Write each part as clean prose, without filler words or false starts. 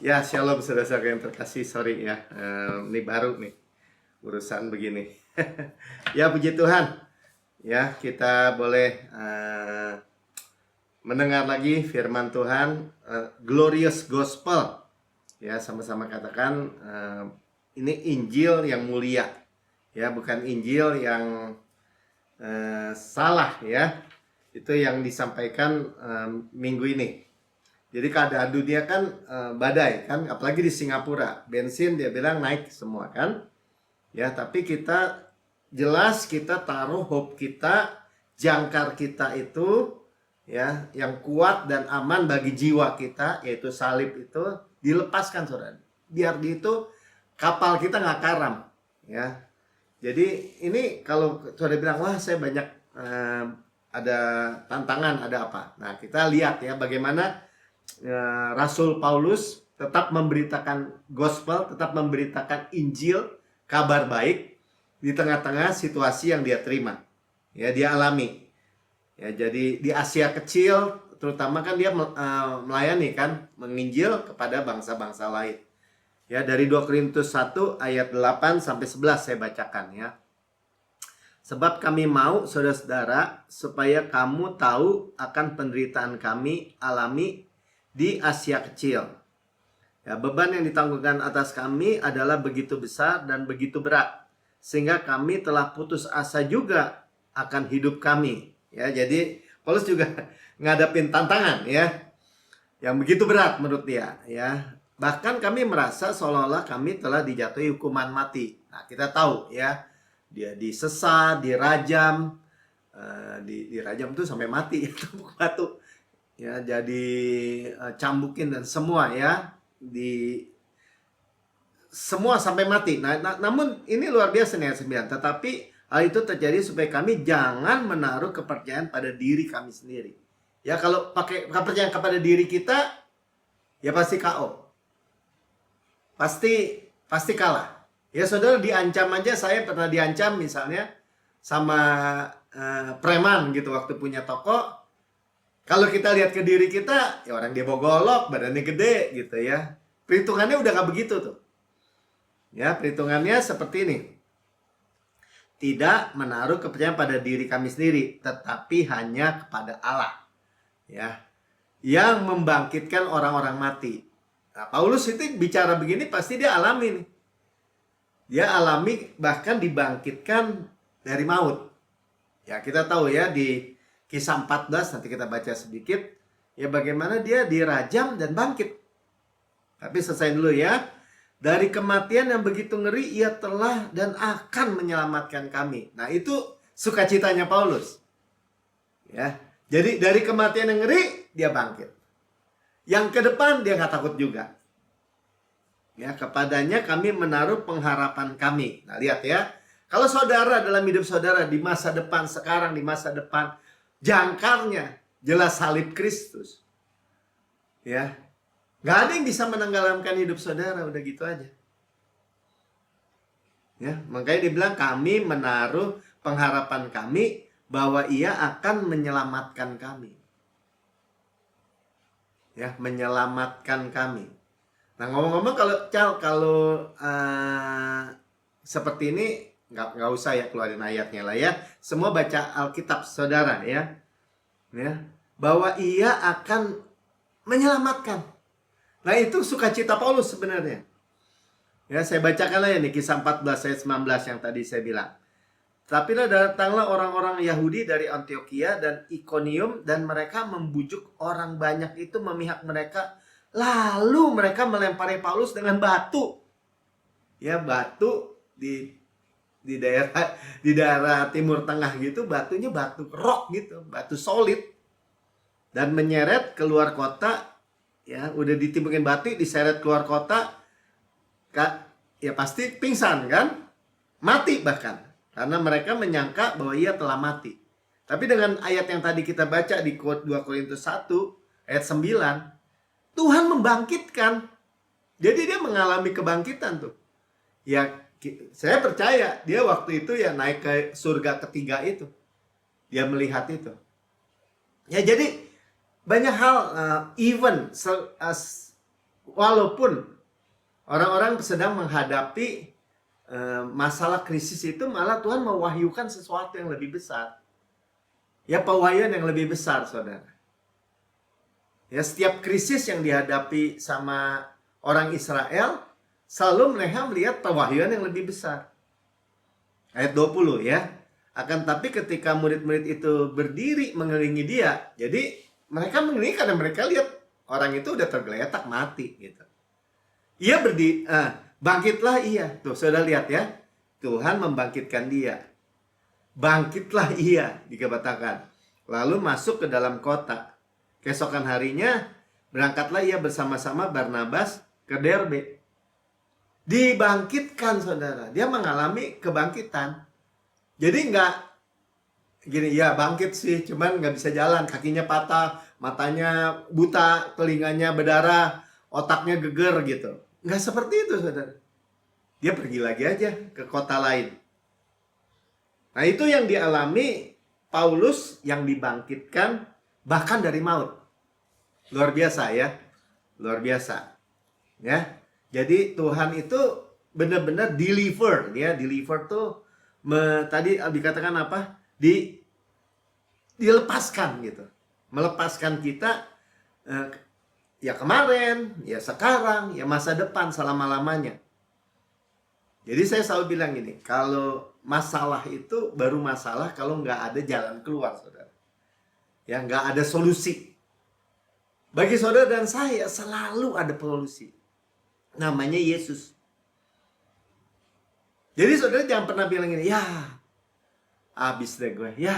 Ya, shalom saudara-saudara yang terkasih. Sorry ya, ini baru nih urusan begini. Ya, puji Tuhan. Ya, kita boleh mendengar lagi firman Tuhan, glorious gospel. Ya, sama-sama katakan ini Injil yang mulia. Ya, bukan Injil yang salah ya. Itu yang disampaikan minggu ini. Jadi keadaan dunia kan badai kan, apalagi di Singapura, bensin dia bilang naik semua kan. Ya, tapi kita jelas kita taruh hope kita, jangkar kita itu ya yang kuat dan aman bagi jiwa kita, yaitu salib itu dilepaskan saudara. Biar di itu kapal kita nggak karam ya. Jadi ini kalau saudara bilang wah saya banyak ada tantangan, ada apa. Nah, kita lihat ya bagaimana Rasul Paulus tetap memberitakan gospel, tetap memberitakan Injil, kabar baik di tengah-tengah situasi yang dia terima. Ya, dia alami. Ya, jadi di Asia kecil terutama kan dia melayani kan, menginjil kepada bangsa-bangsa lain. Ya, dari 2 Korintus 1 ayat 8 sampai 11 saya bacakan ya. Sebab kami mau saudara-saudara supaya kamu tahu akan penderitaan kami alami di Asia kecil. Ya, beban yang ditanggungkan atas kami adalah begitu besar dan begitu berat, sehingga kami telah putus asa juga akan hidup kami. Ya, jadi Paulus juga ngadapin tantangan ya, yang begitu berat menurut dia. Ya, bahkan kami merasa seolah-olah kami telah dijatuhi hukuman mati. Nah, kita tahu ya, dia disesat, dirajam, dirajam itu sampai mati itu batu. Ya, jadi cambukin dan semua ya, di semua sampai mati. Namun ini luar biasa nih ayat 9. Tetapi hal itu terjadi supaya kami jangan menaruh kepercayaan pada diri kami sendiri. Ya, kalau pakai kepercayaan kepada diri kita, ya pasti KO. Pasti kalah. Ya, saudara diancam aja, saya pernah diancam misalnya sama preman gitu waktu punya toko. Kalau kita lihat ke diri kita, ya orang dia bogolok, badannya gede gitu ya. Perhitungannya udah gak begitu tuh. Ya, perhitungannya seperti ini. Tidak menaruh kepercayaan pada diri kami sendiri, tetapi hanya kepada Allah. Ya, yang membangkitkan orang-orang mati. Nah, Paulus itu bicara begini pasti dia alami nih. Dia alami bahkan dibangkitkan dari maut. Ya, kita tahu ya di Kisah 14, nanti kita baca sedikit. Ya, bagaimana dia dirajam dan bangkit. Tapi selesai dulu ya. Dari kematian yang begitu ngeri, ia telah dan akan menyelamatkan kami. Nah, itu sukacitanya Paulus. Ya, jadi dari kematian yang ngeri, dia bangkit. Yang ke depan, dia nggak takut juga. Ya, kepadanya kami menaruh pengharapan kami. Nah, lihat ya. Kalau saudara dalam hidup saudara di masa depan, sekarang di masa depan, jangkarnya jelas salib Kristus. Ya, nggak ada yang bisa menenggelamkan hidup saudara, udah gitu aja. Ya, makanya dibilang kami menaruh pengharapan kami bahwa ia akan menyelamatkan kami. Ya, menyelamatkan kami. Nah, ngomong-ngomong kalau seperti ini nggak usah ya keluarin ayatnya lah ya. Semua baca Alkitab saudara ya. Ya, bahwa ia akan menyelamatkan. Nah, itu sukacita Paulus sebenarnya. Ya, saya bacakan lah ya nih Kisah 14 ayat 19 yang tadi saya bilang. Tapi datanglah orang-orang Yahudi dari Antioquia dan Iconium, dan mereka membujuk orang banyak itu memihak mereka. Lalu mereka melempari Paulus dengan batu. Ya, batu di daerah Timur Tengah gitu, batunya batu rock gitu, batu solid, dan menyeret keluar kota. Ya, udah ditimbukin batu, diseret keluar kota, ya pasti pingsan kan, mati bahkan, karena mereka menyangka bahwa ia telah mati. Tapi dengan ayat yang tadi kita baca di 2 Korintus 1 ayat 9, Tuhan membangkitkan. Jadi dia mengalami kebangkitan tuh. Ya, saya percaya dia waktu itu ya naik ke surga ketiga itu. Dia melihat itu. Ya, jadi banyak hal, even Walaupun orang-orang sedang menghadapi masalah krisis itu, malah Tuhan mewahyukan sesuatu yang lebih besar. Ya, pewahyuan yang lebih besar, saudara. Ya, setiap krisis yang dihadapi sama orang Israel, selalu mereka melihat pewahyuan yang lebih besar. Ayat 20 ya. Akan tapi ketika murid-murid itu berdiri mengelilingi dia, jadi mereka mengelilingi karena mereka lihat orang itu udah tergeletak mati gitu. Ia berdiri, bangkitlah ia. Tuh, saudara lihat ya. Tuhan membangkitkan dia. Bangkitlah ia, dikatakan. Lalu masuk ke dalam kota. Keesokan harinya, berangkatlah ia bersama-sama Barnabas ke Derbe. Dibangkitkan, saudara. Dia mengalami kebangkitan. Jadi nggak gini, ya bangkit sih, cuman nggak bisa jalan. Kakinya patah, matanya buta, telinganya berdarah, otaknya geger gitu. Nggak seperti itu, saudara. Dia pergi lagi aja ke kota lain. Nah, itu yang dialami Paulus yang dibangkitkan bahkan dari maut. Luar biasa ya. Luar biasa. Ya. Jadi Tuhan itu benar-benar deliver. Dia deliver tuh tadi dikatakan apa? Dilepaskan gitu. Melepaskan kita ya kemarin, ya sekarang, ya masa depan selama-lamanya. Jadi saya selalu bilang gini, kalau masalah itu baru masalah kalau nggak ada jalan keluar, saudara. Ya, nggak ada solusi. Bagi saudara dan saya selalu ada solusi. Namanya Yesus. Jadi saudara jangan pernah bilang gini, ya habis deh gue, ya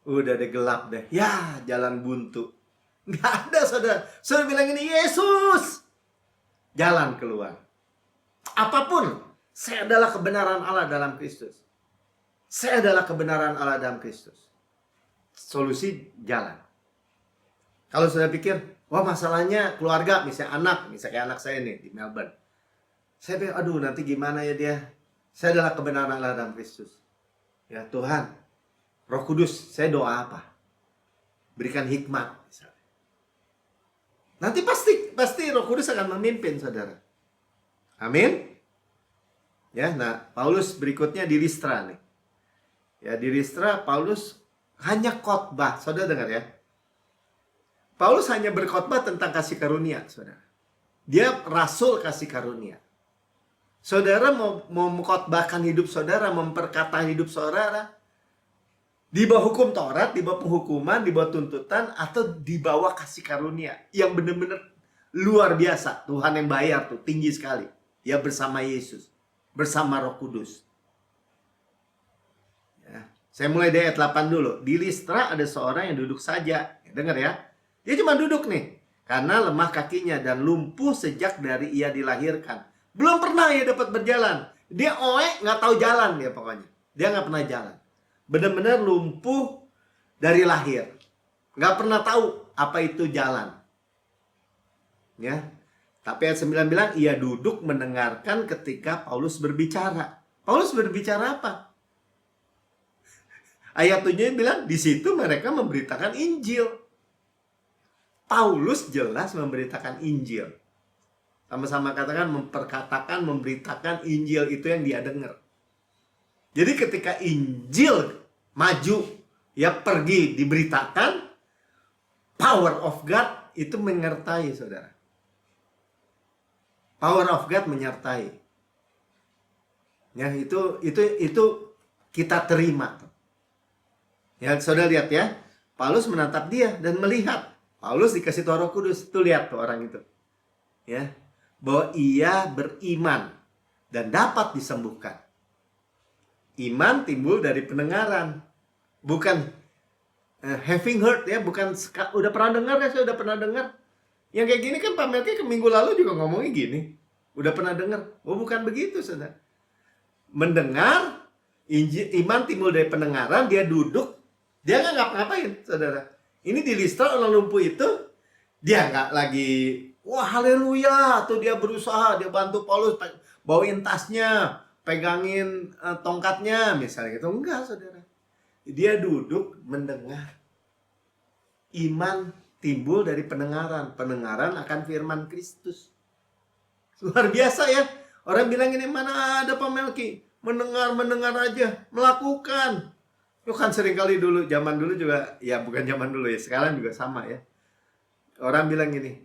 udah deh gelap deh, ya jalan buntu. Nggak ada, saudara. Saudara bilang gini, Yesus, jalan keluar. Apapun, saya adalah kebenaran Allah dalam Kristus. Saya adalah kebenaran Allah dalam Kristus. Solusi jalan. Kalau sudah pikir, wah masalahnya keluarga, misalnya kayak anak saya nih di Melbourne. Saya pikir, aduh nanti gimana ya dia. Saya adalah kebenaran Allah dalam Kristus. Ya Tuhan, Roh Kudus, saya doa apa? Berikan hikmat misalnya. Nanti pasti Roh Kudus akan memimpin, saudara. Amin. Ya, nah Paulus berikutnya di Listra nih. Ya, di Listra Paulus hanya khotbah, saudara dengar ya. Paulus hanya berkhotbah tentang kasih karunia, saudara. Dia rasul kasih karunia. Saudara mau mengkhotbahkan hidup saudara, memperkata hidup saudara di bawah hukum Taurat, di bawah penghukuman, di bawah tuntutan, atau di bawah kasih karunia yang benar-benar luar biasa. Tuhan yang bayar tuh tinggi sekali. Ya, bersama Yesus, bersama Roh Kudus. Ya, saya mulai dari ayat 8 dulu. Di Listra ada seorang yang duduk saja. Dengar ya. Dia cuma duduk nih. Karena lemah kakinya dan lumpuh sejak dari ia dilahirkan. Belum pernah ia dapat berjalan. Dia nggak tahu jalan dia pokoknya. Dia nggak pernah jalan. Benar-benar lumpuh dari lahir. Nggak pernah tahu apa itu jalan. Ya. Tapi ayat 9 bilang, ia duduk mendengarkan ketika Paulus berbicara. Paulus berbicara apa? Ayat 7 bilang, di situ mereka memberitakan Injil. Paulus jelas memberitakan Injil. Sama-sama katakan, memberitakan Injil itu yang dia dengar. Jadi ketika Injil maju, ya pergi diberitakan, power of God itu menyertai, saudara. Power of God menyertai. Ya, itu kita terima. Ya, saudara lihat ya. Paulus menatap dia dan melihat. Paulus dikasih Roh Kudus. Tuh lihat tuh orang itu. Ya, bahwa ia beriman dan dapat disembuhkan. Iman timbul dari pendengaran. Bukan having heard ya, bukan udah pernah dengar ya, saya udah pernah dengar. Yang kayak gini kan Pak Melki ke minggu lalu juga ngomongnya gini. Udah pernah dengar? Oh, bukan begitu, saudara. Mendengar, iman timbul dari pendengaran, dia duduk, dia nggak ngapa-ngapain, saudara. Ini di Listra orang lumpuh itu, dia nggak lagi, wah haleluya, tuh dia berusaha, dia bantu Paulus, bawain tasnya, pegangin tongkatnya, misalnya gitu. Enggak, saudara. Dia duduk mendengar. Iman timbul dari pendengaran. Pendengaran akan firman Kristus. Luar biasa ya. Orang bilang ini, mana ada Pak Melki? Mendengar aja, melakukan. Itu kan seringkali dulu, zaman dulu juga, ya bukan zaman dulu ya, sekarang juga sama ya. Orang bilang gini,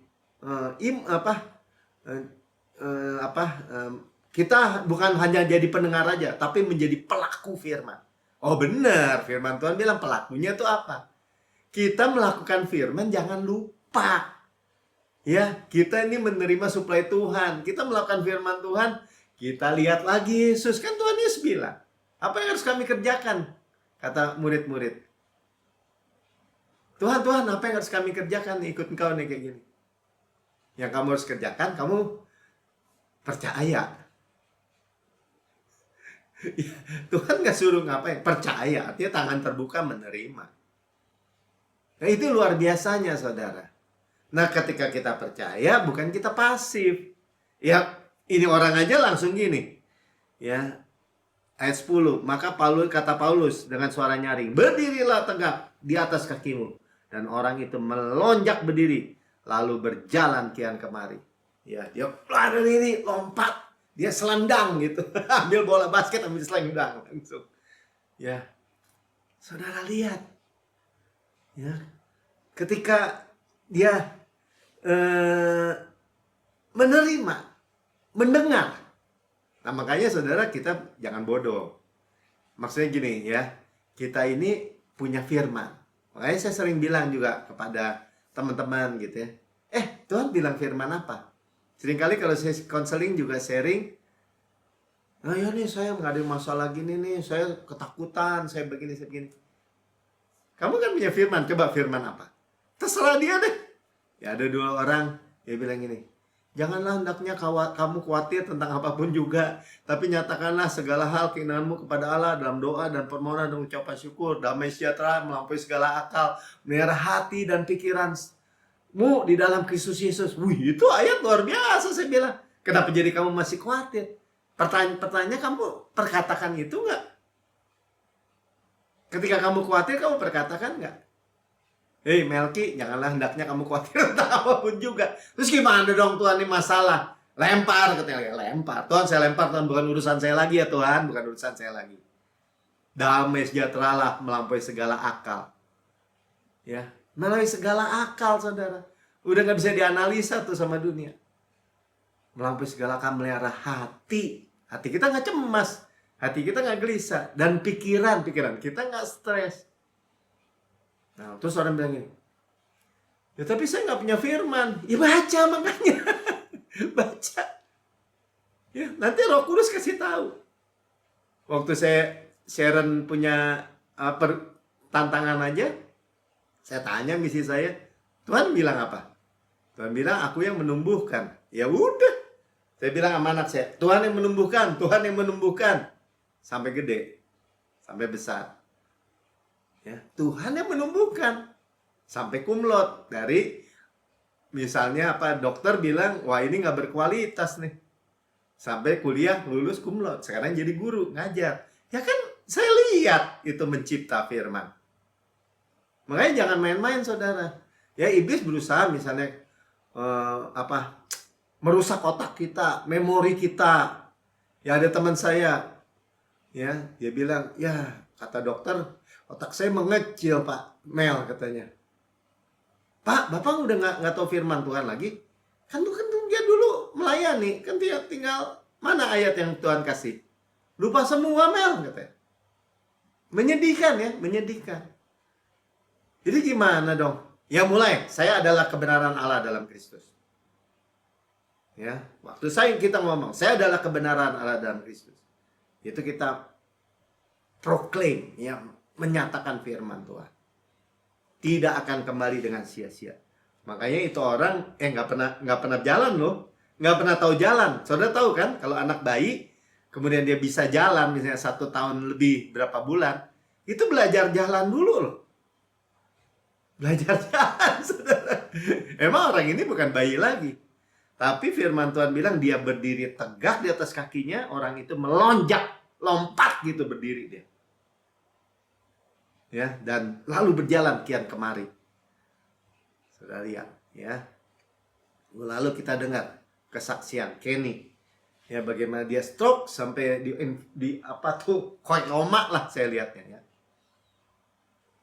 kita bukan hanya jadi pendengar aja, tapi menjadi pelaku firman. Oh benar, firman Tuhan bilang pelakunya itu apa? Kita melakukan firman, jangan lupa. Ya, kita ini menerima suplai Tuhan. Kita melakukan firman Tuhan, kita lihat lagi Yesus. Kan Tuhan Yesus bilang, apa yang harus kami kerjakan? Kata murid-murid. Tuhan, apa yang harus kami kerjakan? Ikut engkau nih kayak gini. Yang kamu harus kerjakan, kamu percaya. Ya, Tuhan gak suruh ngapain, percaya. Artinya tangan terbuka menerima. Nah itu luar biasanya saudara. Nah ketika kita percaya, bukan kita pasif. Ya ini orang aja langsung gini. Ya ayat 10. Maka kata Paulus dengan suara nyaring, berdirilah tegak di atas kakimu. Dan orang itu melonjak berdiri, lalu berjalan kian kemari. Ya dia lari ini, lompat. Dia selendang gitu. Ambil bola basket, ambil selendang langsung. Ya. Saudara lihat. Ya. Ketika dia menerima, mendengar. Nah, makanya saudara kita jangan bodoh. Maksudnya gini ya. Kita ini punya firman. Makanya saya sering bilang juga kepada teman-teman gitu ya. Tuhan bilang firman apa? Seringkali kalau saya konseling juga sharing, nah ya nih saya menghadapi masalah gini nih, saya ketakutan, saya begini. Kamu kan punya firman, coba firman apa? Terserah dia deh. Ya ada 2 orang, dia bilang gini, janganlah hendaknya kamu khawatir tentang apapun juga, tapi nyatakanlah segala hal keinginanmu kepada Allah dalam doa dan permohonan dan ucapan syukur, damai sejahtera melampaui segala akal, melihara hati dan pikiranmu di dalam Kristus Yesus. Wih, itu ayat luar biasa, saya bilang. Kenapa jadi kamu masih khawatir? Pertanyaannya, kamu perkatakan itu enggak? Ketika kamu khawatir, kamu perkatakan enggak? Hei Melki, janganlah hendaknya kamu khawatir tentang apapun juga. Terus gimana dong Tuhan, ini masalah? Lempar, katanya. Lempar. Tuhan, saya lempar, Tuhan, bukan urusan saya lagi ya Tuhan. Bukan urusan saya lagi. Damai sejahteralah melampaui segala akal. Ya, melalui segala akal, saudara. Udah gak bisa dianalisa tuh sama dunia. Melampaui segala akal, melihara hati. Hati kita gak cemas. Hati kita gak gelisah. Dan pikiran kita gak stres. Nah, terus orang bilang gini, ya tapi saya gak punya firman. Ya baca makanya. Baca. Ya, nanti Roh Kudus kasih tahu. Waktu Sharon punya tantangan aja, saya tanya misi saya, Tuhan bilang apa? Tuhan bilang aku yang menumbuhkan. Ya udah. Saya bilang sama anak saya, Tuhan yang menumbuhkan. Sampai gede. Sampai besar. Ya, Tuhan yang menumbuhkan. Sampai kumlot. Dari misalnya dokter bilang, wah ini gak berkualitas nih. Sampai kuliah lulus kumlot. Sekarang jadi guru, ngajar. Ya kan saya lihat itu mencipta firman. Makanya jangan main-main saudara. Ya iblis berusaha misalnya merusak otak kita, memori kita. Ya ada teman saya, ya dia bilang, ya kata dokter otak saya mengecil Pak Mel katanya. Pak, Bapak udah nggak tahu firman Tuhan lagi? Kan dia dulu melayani, kan dia tinggal mana ayat yang Tuhan kasih? Lupa semua Mel katanya. Menyedihkan ya, menyedihkan. Jadi gimana dong? Ya mulai, saya adalah kebenaran Allah dalam Kristus. Ya, waktu kita ngomong, saya adalah kebenaran Allah dalam Kristus. Itu kita proclaim, ya, menyatakan firman Tuhan. Tidak akan kembali dengan sia-sia. Makanya itu orang nggak pernah jalan loh, nggak pernah tahu jalan. Saudara tahu kan, kalau anak bayi kemudian dia bisa jalan, misalnya 1 tahun lebih berapa bulan, itu belajar jalan dulu loh. Belajar jalan, saudara. Emang orang ini bukan bayi lagi. Tapi firman Tuhan bilang dia berdiri tegak di atas kakinya, orang itu melonjak, lompat gitu berdiri dia. Ya, dan lalu berjalan kian kemari. Saudara lihat ya. Lalu kita dengar kesaksian Kenny. Ya, bagaimana dia stroke sampai di apa tuh, koma lah saya lihatnya ya.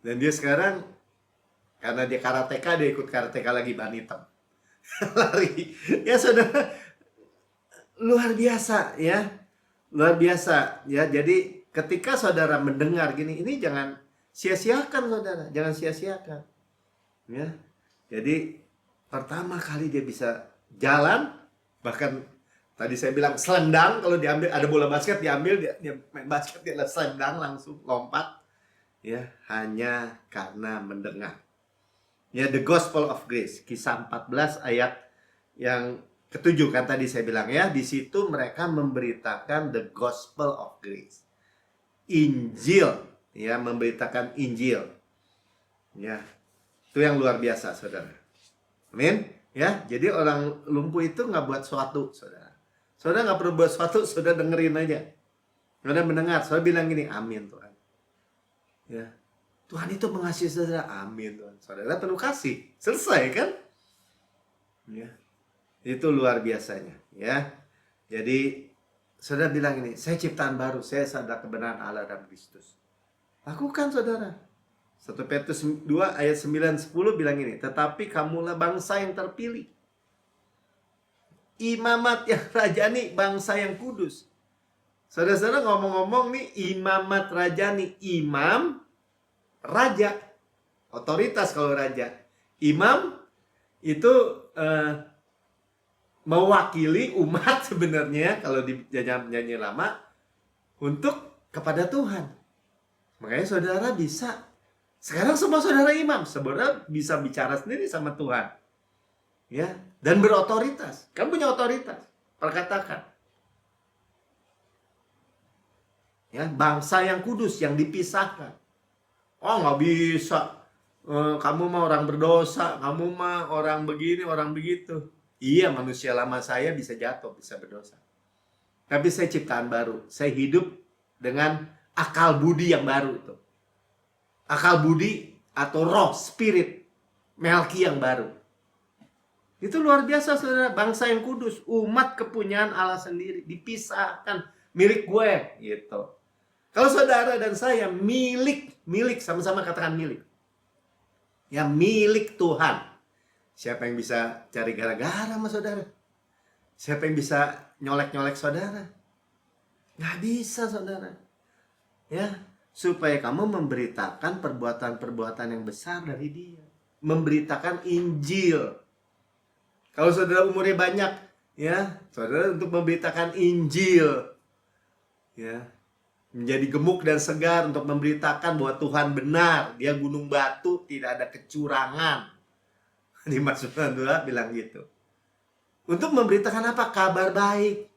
Dan dia sekarang karena dia karateka, dia ikut karateka lagi ban hitam. Lari. Ya saudara, luar biasa ya. Luar biasa ya. Jadi ketika saudara mendengar gini, ini jangan sia-siakan saudara, jangan sia-siakan. Ya. Jadi pertama kali dia bisa jalan, bahkan tadi saya bilang selendang, kalau diambil ada bola basket diambil, dia main basket, dia selendang langsung lompat. Ya, hanya karena mendengar. Ya, the gospel of grace, Kisah 14 ayat yang ke-7 kan tadi saya bilang ya, di situ mereka memberitakan the gospel of grace. Injil, ya, memberitakan Injil. Ya. Itu yang luar biasa, saudara. Amin. Ya, jadi orang lumpuh itu nggak buat sesuatu, saudara. Saudara nggak perlu buat sesuatu, saudara dengerin aja. Saudara mendengar, saudara bilang gini, amin Tuhan. Ya, Tuhan itu mengasihi saudara, amin Tuhan. Saudara penuh kasih, selesai kan? Ya, itu luar biasanya. Ya, jadi saudara bilang ini, saya ciptaan baru, saya sadar kebenaran Allah dalam Kristus. Lakukan saudara. 1 Petrus 2 ayat 9-10 bilang ini, tetapi kamulah bangsa yang terpilih, imamat yang rajani, bangsa yang kudus. Saudara-saudara ngomong-ngomong nih, imamat rajani, imam, raja, otoritas kalau raja. Imam itu mewakili umat sebenarnya kalau di nyanyi lama untuk kepada Tuhan. Makanya saudara bisa, sekarang semua saudara imam, sebenarnya bisa bicara sendiri sama Tuhan. Ya, dan berotoritas. Kamu punya otoritas, perkatakan. Ya, bangsa yang kudus, yang dipisahkan. Oh, nggak bisa. Kamu mah orang berdosa, kamu mah orang begini, orang begitu. Iya, manusia lama saya bisa jatuh, bisa berdosa. Tapi saya ciptaan baru. Saya hidup dengan akal budi yang baru itu. Akal budi atau roh, spirit, melki yang baru. Itu luar biasa saudara, bangsa yang kudus, umat kepunyaan Allah sendiri, dipisahkan, milik gue gitu. Kalau saudara dan saya milik, sama-sama katakan milik. Ya, milik Tuhan. Siapa yang bisa cari gara-gara sama saudara? Siapa yang bisa nyolek-nyolek saudara? Nggak bisa saudara. Ya, supaya kamu memberitakan perbuatan-perbuatan yang besar dari Dia. Memberitakan Injil. Kalau saudara umurnya banyak, ya, saudara untuk memberitakan Injil. Ya, menjadi gemuk dan segar untuk memberitakan bahwa Tuhan benar. Dia gunung batu, tidak ada kecurangan. Di Mazmur 2 bilang gitu. Untuk memberitakan apa? Kabar baik.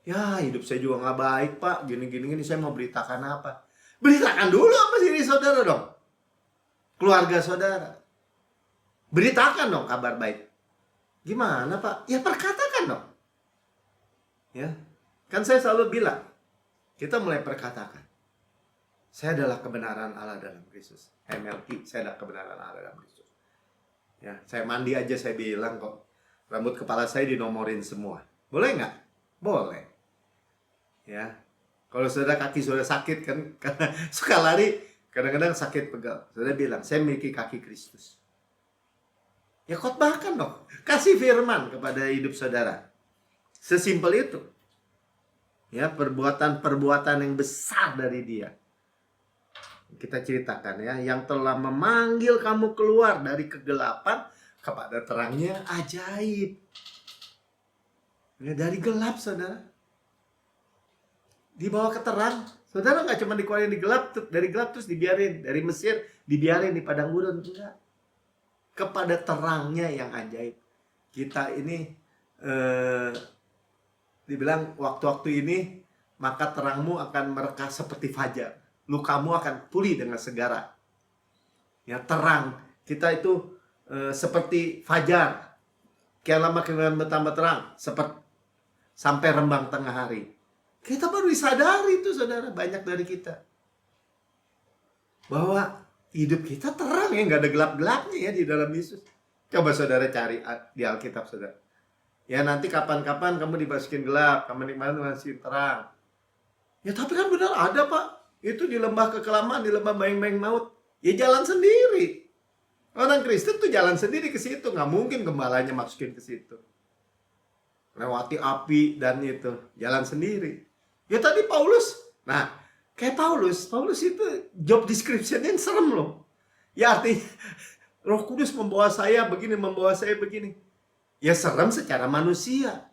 Ya, hidup saya juga nggak baik, Pak. Gini-gini, saya mau beritakan apa? Beritakan dulu apa diri saudara dong. Keluarga saudara. Beritakan dong kabar baik. Gimana, Pak? Ya, perkatakan dong. Ya, kan saya selalu bilang, kita mulai perkatakan. Saya adalah kebenaran Allah dalam Kristus. MLI, saya adalah kebenaran Allah dalam Kristus. Ya, saya mandi aja saya bilang kok, rambut kepala saya dinomorin semua. Boleh nggak? Boleh. Ya, kalau saudara kaki saudara sakit kan, karena suka lari, kadang-kadang sakit pegal. Saudara bilang, saya memiliki kaki Kristus. Ya, khotbahkan dong. Kasih firman kepada hidup saudara. Sesimpel itu. Ya, perbuatan-perbuatan yang besar dari Dia. Kita ceritakan ya, yang telah memanggil kamu keluar dari kegelapan kepada terangnya ajaib. Ya, dari gelap saudara dibawa ke terang. Saudara nggak cuma dikeluarin dari gelap terus dibiarin, dari Mesir dibiarin di padang gurun, enggak. Kepada terangnya yang ajaib. Kita ini dibilang waktu-waktu ini maka terangmu akan merekah seperti fajar. Lukamu akan pulih dengan segera. Ya, terang kita itu seperti fajar. Kian lama kian bertambah terang, seperti sampai rembang tengah hari. Kita baru disadari itu saudara, banyak dari kita, bahwa hidup kita terang ya, nggak ada gelap-gelapnya ya di dalam Yesus. Coba saudara cari di Alkitab saudara. Ya nanti kapan-kapan kamu dimasukin gelap, kamu dimasukin terang. Ya tapi kan benar ada Pak. Itu di lembah kekelaman, di lembah bayang-bayang maut. Ya jalan sendiri. Orang Kristen tuh jalan sendiri ke situ. Nggak mungkin gembalanya masukin ke situ. Lewati api dan itu. Jalan sendiri. Ya tadi Paulus. Nah, kayak Paulus itu job description-nya serem loh. Ya artinya Roh Kudus membawa saya begini, membawa saya begini. Ya serem secara manusia.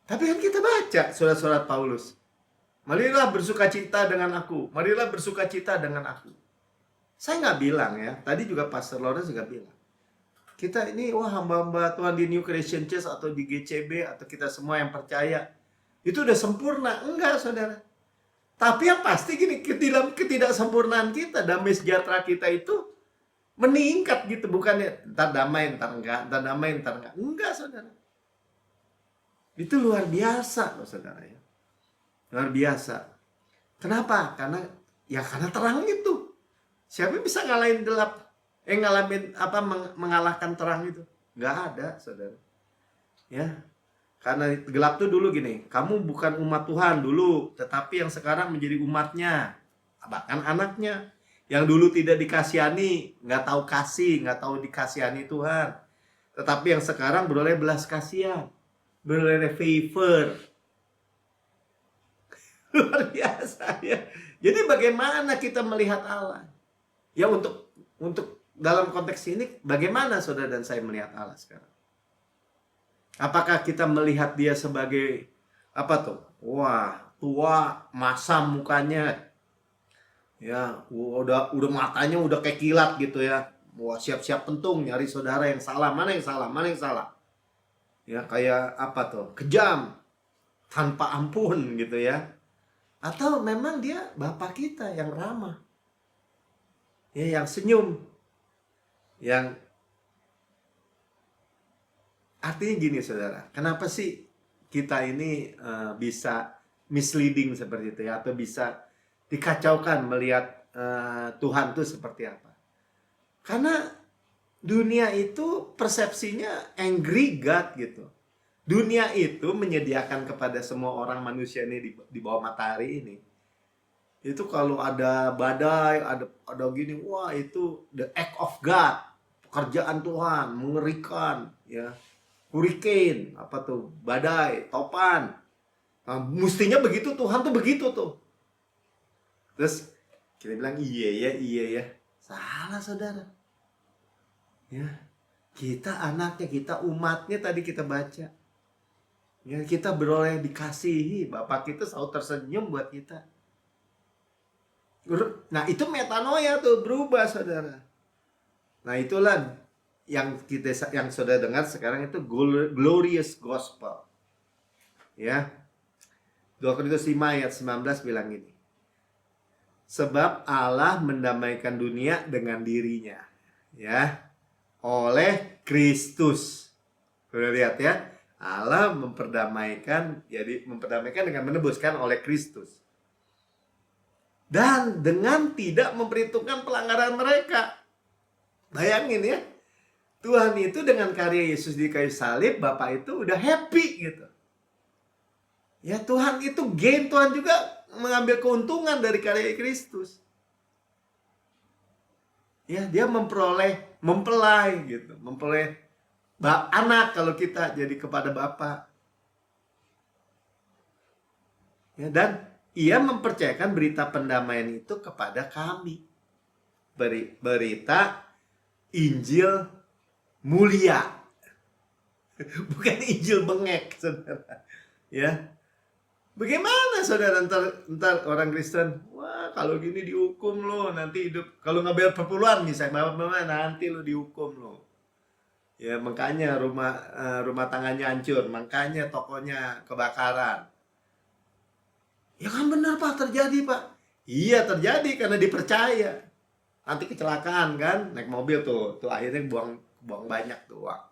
Tapi kan kita baca surat-surat Paulus. Marilah bersukacita dengan aku. Marilah bersukacita dengan aku. Saya nggak bilang ya. Tadi juga Pastor Lawrence juga bilang. Kita ini wah hamba-hamba Tuhan di New Creation Church atau di GCB atau kita semua yang percaya. Itu udah sempurna. Enggak saudara. Tapi yang pasti gini. Dalam ketidaksempurnaan kita. Damai sejahtera kita itu meningkat gitu. Bukannya ntar damai, ntar enggak. Ntar damai, ntar enggak. Enggak saudara. Itu luar biasa loh saudara ya. Luar biasa. Kenapa? Karena terang itu. Siapa bisa ngalahin gelap? Mengalahkan terang itu? Nggak ada, saudara. Ya. Karena gelap tuh dulu gini, kamu bukan umat Tuhan dulu, tetapi yang sekarang menjadi umatnya. Bahkan anaknya. Yang dulu tidak dikasihani, nggak tahu kasih, nggak tahu dikasihani Tuhan. Tetapi yang sekarang beroleh belas kasihan. Beroleh favor. Luar biasa ya. Jadi bagaimana kita melihat Allah? Ya untuk dalam konteks ini bagaimana saudara dan saya melihat Allah sekarang? Apakah kita melihat dia sebagai apa tuh? Wah, tua, masam mukanya. Ya, udah matanya udah kayak kilat gitu ya. Wah, siap-siap pentung nyari saudara yang salah, mana yang salah, mana yang salah. Ya, kayak apa tuh? Kejam. Tanpa ampun gitu ya. Atau memang dia Bapak kita yang ramah. Ya, yang senyum. Yang artinya gini saudara, kenapa sih kita ini bisa misleading seperti itu ya, atau bisa dikacaukan melihat Tuhan itu seperti apa? Karena dunia itu persepsinya angry God gitu. Dunia itu menyediakan kepada semua orang manusia ini di bawah matahari ini. Itu kalau ada badai, ada gini, wah itu the act of God. Pekerjaan Tuhan, mengerikan ya. Hurricane, apa tuh? Badai, topan. Nah, mestinya begitu, Tuhan tuh begitu tuh. Terus kita bilang iya ya. Salah saudara. Ya. Kita anaknya, kita umatnya tadi kita baca. Ya, kita beroleh dikasihi, Bapak kita selalu tersenyum buat kita. Nah, itu metanoia tuh, berubah saudara. Nah, itulah yang saudara dengar sekarang itu glorious gospel. Ya. 2 Korintus 5 ayat 19 bilang gini. Sebab Allah mendamaikan dunia dengan dirinya, ya, oleh Kristus. Sudah lihat ya? Allah memperdamaikan dengan menebuskan oleh Kristus. Dan dengan tidak memperhitungkan pelanggaran mereka. Bayangin ya. Tuhan itu dengan karya Yesus di kayu salib, Bapak itu udah happy gitu. Ya Tuhan itu gain, Tuhan juga mengambil keuntungan dari karya Kristus. Ya, dia mempelai gitu, mempelai anak kalau kita jadi kepada Bapa. Ya, dan ia mempercayakan berita pendamaian itu kepada kami. Berita Injil mulia. Bukan Injil bengek, saudara. Ya. Bagaimana saudara ntar orang Kristen, wah kalau gini dihukum lo, nanti hidup. Kalau nggak bayar perpuluhan misalnya, Bapak nanti lo dihukum lo. Ya makanya rumah tangganya hancur, makanya tokonya kebakaran. Ya kan benar Pak, terjadi Pak. Iya terjadi karena dipercaya. Nanti kecelakaan kan, naik mobil tuh akhirnya buang banyak tuh uang.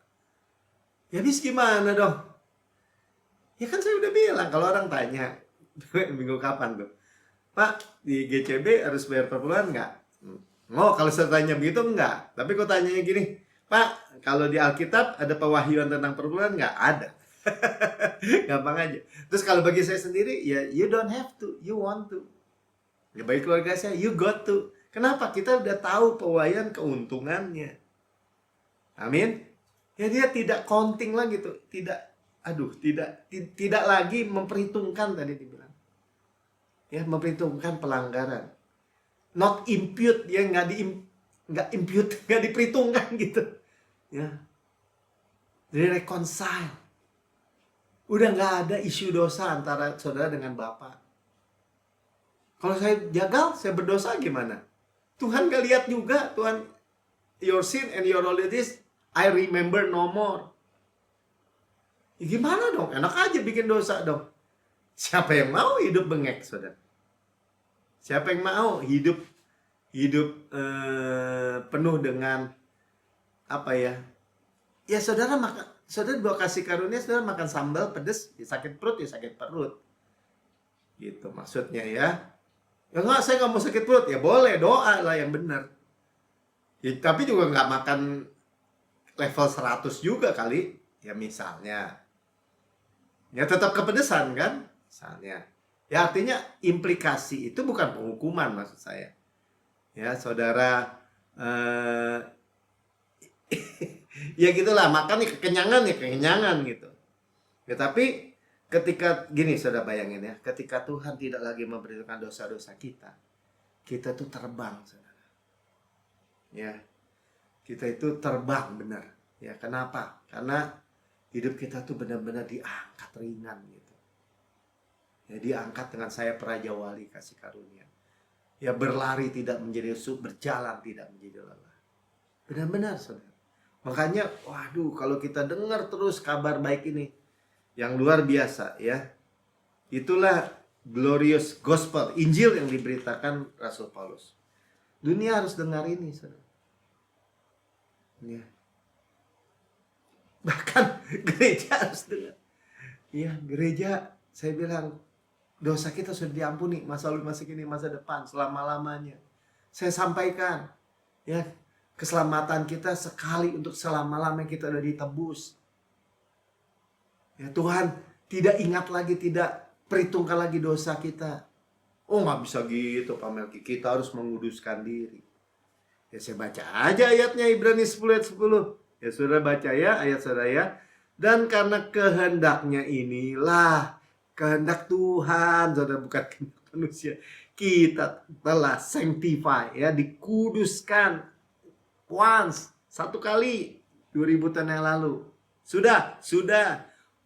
Ya habis gimana dong? Ya kan saya udah bilang, kalau orang tanya minggu kapan tuh, Pak, di GCB harus bayar per bulan nggak? Oh, kalau saya tanya begitu enggak. Tapi kok tanyanya gini, Pak, kalau di Alkitab ada pewahyuan tentang per bulan nggak? Ada. Gampang aja. Terus kalau bagi saya sendiri, ya you don't have to, you want to. Ya bagi keluarga saya, you got to. Kenapa? Kita udah tahu pewahyuan keuntungannya. Amin. Ya dia tidak counting lagi tuh, tidak lagi memperhitungkan tadi dibilang. Ya, memperhitungkan pelanggaran. Not impute, ya nggak impute, nggak diperhitungkan gitu. Ya. Jadi reconcile. Udah nggak ada isu dosa antara saudara dengan Bapak. Kalau saya gagal, saya berdosa gimana? Tuhan gak lihat juga, Tuhan, your sin and your iniquities, I remember no more. Ya gimana dong? Enak aja bikin dosa dong. Siapa yang mau hidup bengek, saudara? Siapa yang mau hidup penuh dengan apa ya? Ya saudara makan, saudara dua kasih karunia, saudara makan sambal pedes, ya sakit perut, ya sakit perut. Gitu maksudnya ya. Ya enggak, saya nggak mau sakit perut, ya boleh, doa lah yang benar. Ya, tapi juga nggak makan level 100 juga kali, ya misalnya. Ya tetap kepedesan kan, misalnya. Ya artinya implikasi itu bukan penghukuman maksud saya. Ya saudara, ya gitulah, makan nih kekenyangan gitu. Ya tapi ketika gini, saudara bayangin ya, ketika Tuhan tidak lagi memberitakan dosa-dosa kita tuh terbang, saudara. Ya, kita itu terbang benar. Ya kenapa? Karena hidup kita tuh benar-benar diangkat ringan gitu. Ya, diangkat dengan sayap Raja Wali kasih karunia. Ya berlari tidak menjadi lesu, berjalan tidak menjadi lelah. Benar-benar saudara. Makanya waduh, kalau kita dengar terus kabar baik ini yang luar biasa ya. Itulah glorious gospel, Injil yang diberitakan Rasul Paulus. Dunia harus dengar ini saudara. Ya. Bahkan gereja harus dengar. Ya, gereja, saya bilang dosa kita sudah diampuni, masa lalu, masa kini, masa depan, selama-lamanya. Saya sampaikan, ya, keselamatan kita sekali untuk selama-lamanya, kita sudah ditebus. Ya, Tuhan tidak ingat lagi, tidak perhitungkan lagi dosa kita. Oh, nggak bisa gitu Pak Melki, kita harus menguduskan diri. Ya, saya baca aja ayatnya, Ibrani 10 ayat 10. Ya, saudara baca ya ayat saudara ya. Dan karena kehendaknya inilah, kehendak Tuhan, saudara, bukan kehendak manusia, kita telah sanctify, ya, dikuduskan once, satu kali 2000 tahun yang lalu. Sudah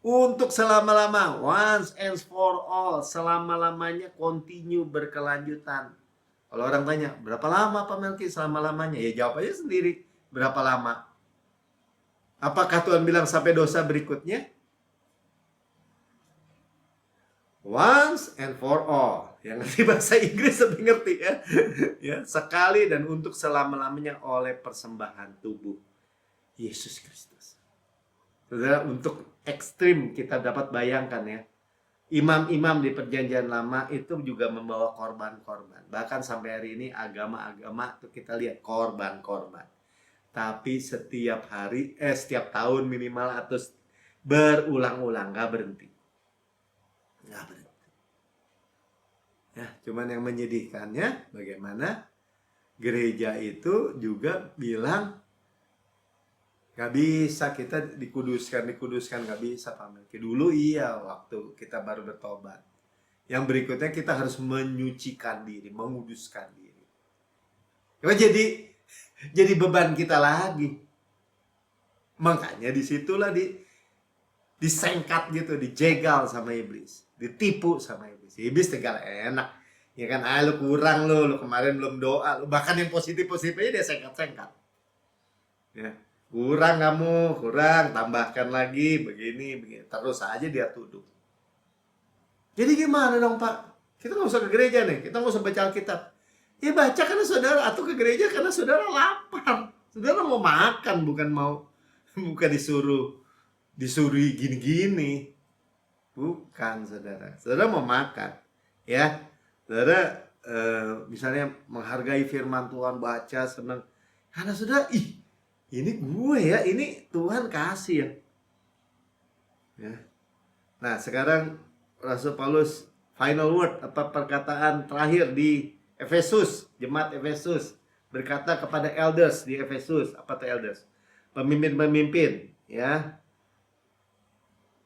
untuk selama-lama, once and for all, selama-lamanya, continue, berkelanjutan. Kalau orang tanya, berapa lama Pak Melki selama-lamanya? Ya jawab aja sendiri, berapa lama? Apakah Tuhan bilang sampai dosa berikutnya? Once and for all. Yang ngerti bahasa Inggris lebih ngerti ya. Ya, sekali dan untuk selama-lamanya oleh persembahan tubuh Yesus Kristus. Saudara, untuk ekstrim kita dapat bayangkan ya. Imam-imam di perjanjian lama itu juga membawa korban-korban. Bahkan sampai hari ini agama-agama itu kita lihat korban-korban. Tapi setiap hari, setiap tahun minimal atau berulang-ulang, gak berhenti. Nggak berhenti. Ya, cuman yang menyedihkannya bagaimana gereja itu juga bilang nggak bisa kita dikuduskan, nggak bisa Pak Melki. Dulu iya, waktu kita baru bertobat. Yang berikutnya kita harus menyucikan diri, menguduskan diri. Jadi beban kita lagi. Makanya disitulah disengkat gitu, dijegal sama iblis, ditipu sama iblis. Iblis tegal enak, ya kan? Lu kurang lu kemarin belum doa, lu bahkan yang positif aja dia sengkat. Ya, kurang kamu, tambahkan lagi begini, terus aja dia tuduh. Jadi gimana dong Pak? Kita nggak usah ke gereja nih, kita nggak usah baca Alkitab. Ya baca karena saudara, atau ke gereja karena saudara lapar. Saudara mau makan, bukan disuruh gini-gini. Bukan saudara. Saudara mau makan. Ya. Saudara misalnya menghargai firman Tuhan, baca, senang. Karena saudara, ini gue ya, ini Tuhan kasih ya. Ya. Nah, sekarang Rasul Paulus final word, apa perkataan terakhir di Efesus, jemaat Efesus berkata kepada elders di Efesus, apa tuh elders? Pemimpin-pemimpin, ya.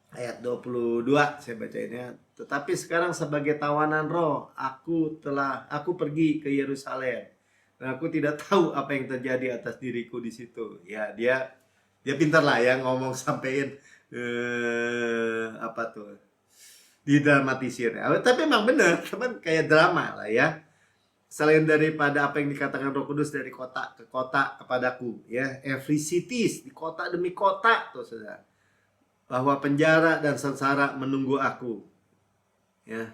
Ayat 22 saya bacainnya. Tetapi sekarang sebagai tawanan roh, aku pergi ke Yerusalem. Dan aku tidak tahu apa yang terjadi atas diriku di situ. Ya, dia pintar lah ya ngomong sampein apa tuh, didramatisir. Tapi emang bener, teman, kayak drama lah ya. Selain daripada apa yang dikatakan Roh Kudus dari kota ke kota kepadaku, ya, every cities, di kota demi kota tuh saudara, bahwa penjara dan sengsara menunggu aku. Ya,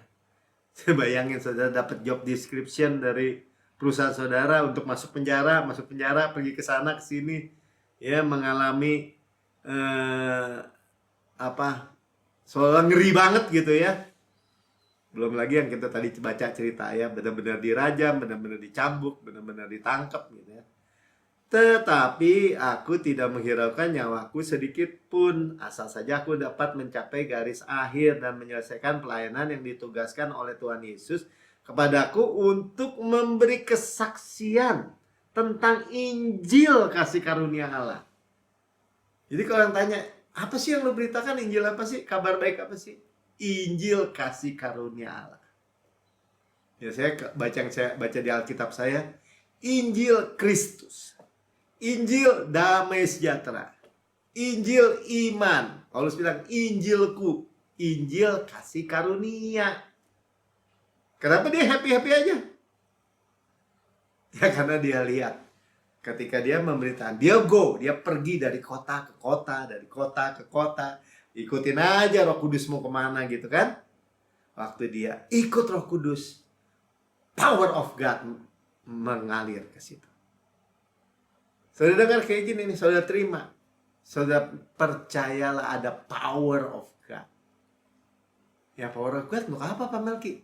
saya bayangin saudara dapat job description dari perusahaan saudara untuk masuk penjara, pergi ke sana ke sini, ya, mengalami soalnya ngeri banget gitu ya. Belum lagi yang kita tadi baca cerita ya, benar-benar dirajam, benar-benar dicambuk, benar-benar ditangkap gitu ya. Tetapi aku tidak menghiraukan nyawaku sedikit pun, asal saja aku dapat mencapai garis akhir dan menyelesaikan pelayanan yang ditugaskan oleh Tuhan Yesus kepadaku untuk memberi kesaksian tentang Injil kasih karunia Allah. Jadi kalau yang tanya, apa sih yang lo beritakan? Injil apa sih? Kabar baik apa sih? Injil kasih karunia Allah. Ya, saya baca di Alkitab saya, Injil Kristus, Injil damai sejahtera, Injil iman. Paulus bilang Injilku, Injil kasih karunia. Kenapa dia happy-happy aja? Ya karena dia lihat ketika dia memberitakan, dia pergi dari kota ke kota, dari kota ke kota. Ikutin aja Roh Kudus mau kemana gitu kan. Waktu dia ikut Roh Kudus, power of God mengalir ke situ. Saudara dengar kayak gini nih, saudara terima. Saudara percayalah ada power of God. Ya, power of God untuk apa Pak Melki?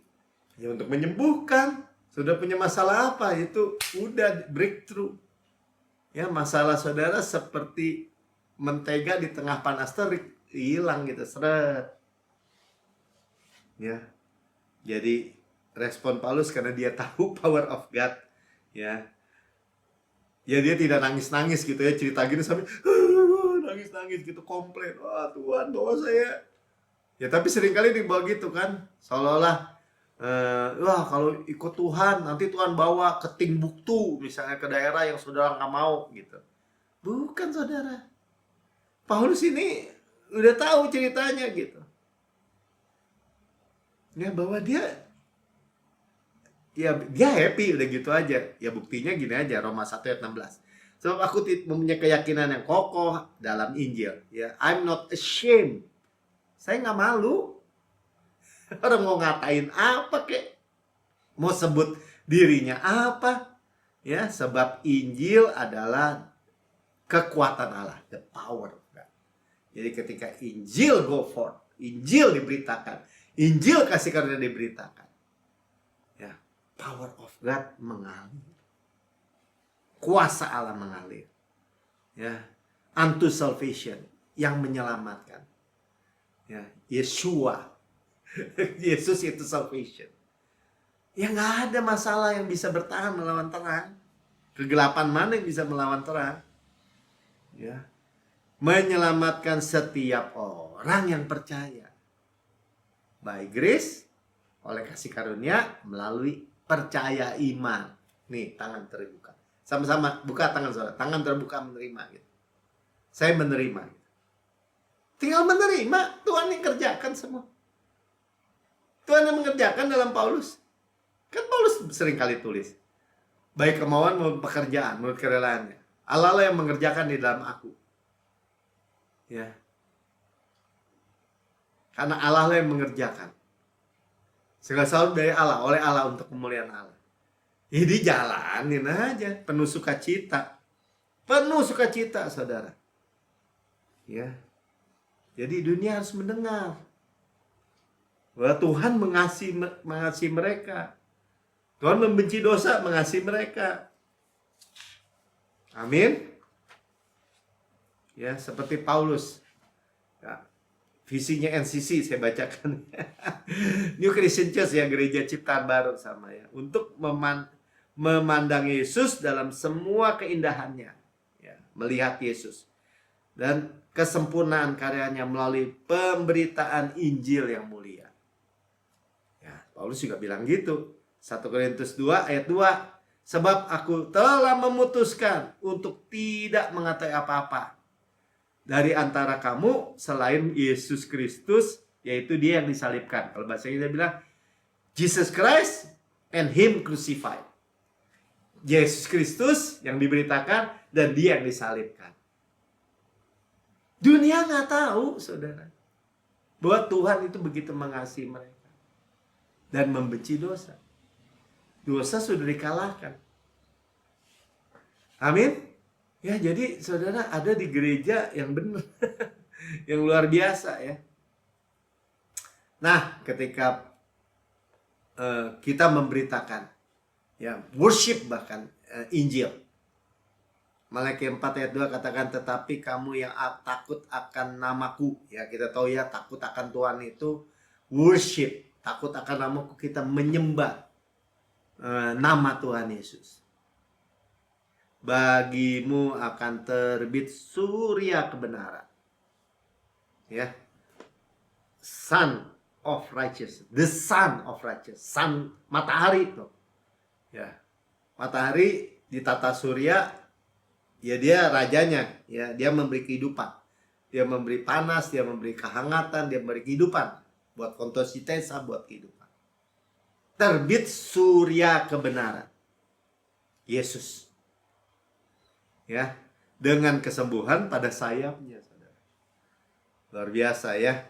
Ya untuk menyembuhkan. Saudara punya masalah apa? Itu udah breakthrough. Ya, masalah saudara seperti mentega di tengah panas terik, hilang gitu, seret. Ya. Jadi respon Paulus karena dia tahu power of God, ya. Ya dia tidak nangis-nangis gitu ya, cerita gini sampai nangis-nangis gitu, komplain, wah Tuhan bawa saya. Ya tapi seringkali dibawa gitu kan, seolah-olah wah kalau ikut Tuhan nanti Tuhan bawa ke Timbuktu misalnya, ke daerah yang saudara nggak mau gitu. Bukan saudara. Paulus ini udah tahu ceritanya gitu. Ya bahwa dia happy udah gitu aja. Ya buktinya gini aja, Roma 1 ayat 16. Sebab aku mempunyai keyakinan yang kokoh dalam Injil. Ya, I'm not ashamed. Saya nggak malu. Orang mau ngatain apa kek? Mau sebut dirinya apa? Ya, sebab Injil adalah kekuatan Allah, the power of God. Jadi ketika Injil go forth, Injil diberitakan, Injil kasih karunia diberitakan, ya, power of God mengalir, kuasa Allah mengalir, ya, unto salvation, yang menyelamatkan, ya, Yeshua, Yesus itu salvation. Ya nggak ada masalah yang bisa bertahan melawan terang. Kegelapan mana yang bisa melawan terang? Ya, menyelamatkan setiap orang yang percaya. By grace, oleh kasih karunia, melalui percaya iman. Nih, tangan terbuka. Sama-sama buka tangan saudara. Tangan terbuka menerima gitu. Saya menerima gitu. Tinggal menerima, Tuhan yang kerjakan semua. Tuhan yang mengerjakan dalam Paulus. Kan Paulus sering kali tulis, baik kemauan maupun pekerjaan menurut kerelaannya, Allah lah yang mengerjakan di dalam aku. Ya. Karena Allah lah yang mengerjakan. Segala sesuatu dari Allah, oleh Allah untuk kemuliaan Allah. Jadi jalanin aja, penuh sukacita. Penuh sukacita, saudara. Ya. Jadi dunia harus mendengar bahwa Tuhan mengasihi mereka. Tuhan membenci dosa, mengasihi mereka. Amin. Ya, seperti Paulus. Ya, visinya NCC saya bacakan. New Christian Church ya, gereja ciptaan baru sama ya. Untuk memandang Yesus dalam semua keindahannya. Ya, melihat Yesus. Dan kesempurnaan karyanya melalui pemberitaan Injil yang mulia. Ya, Paulus juga bilang gitu. 1 Korintus 2 ayat 2. Sebab aku telah memutuskan untuk tidak mengatakan apa-apa dari antara kamu selain Yesus Kristus, yaitu dia yang disalibkan. Kalau bahasa Inggris dia bilang Jesus Christ and Him crucified. Yesus Kristus yang diberitakan dan dia yang disalibkan. Dunia nggak tahu, saudara, bahwa Tuhan itu begitu mengasihi mereka dan membenci dosa. Dosa sudah dikalahkan. Amin. Ya, jadi saudara ada di gereja yang benar, yang luar biasa ya. Nah, ketika kita memberitakan, ya, worship bahkan Injil. Malaikat 4 ayat 2 katakan, tetapi kamu yang takut akan namaku. Ya, kita tahu ya, takut akan Tuhan itu worship. Takut akan namaku, kita menyembah nama Tuhan Yesus. Bagimu akan terbit surya kebenaran. Ya. Sun of righteousness. The sun of righteousness. Sun, matahari tuh. Ya. Matahari di tata surya, ya dia rajanya, ya dia memberi kehidupan. Dia memberi panas, dia memberi kehangatan, dia memberi kehidupan buat fotosintesa, buat kehidupan. Terbit surya kebenaran. Yesus. Ya, dengan kesembuhan pada sayapnya, saudara. Luar biasa ya.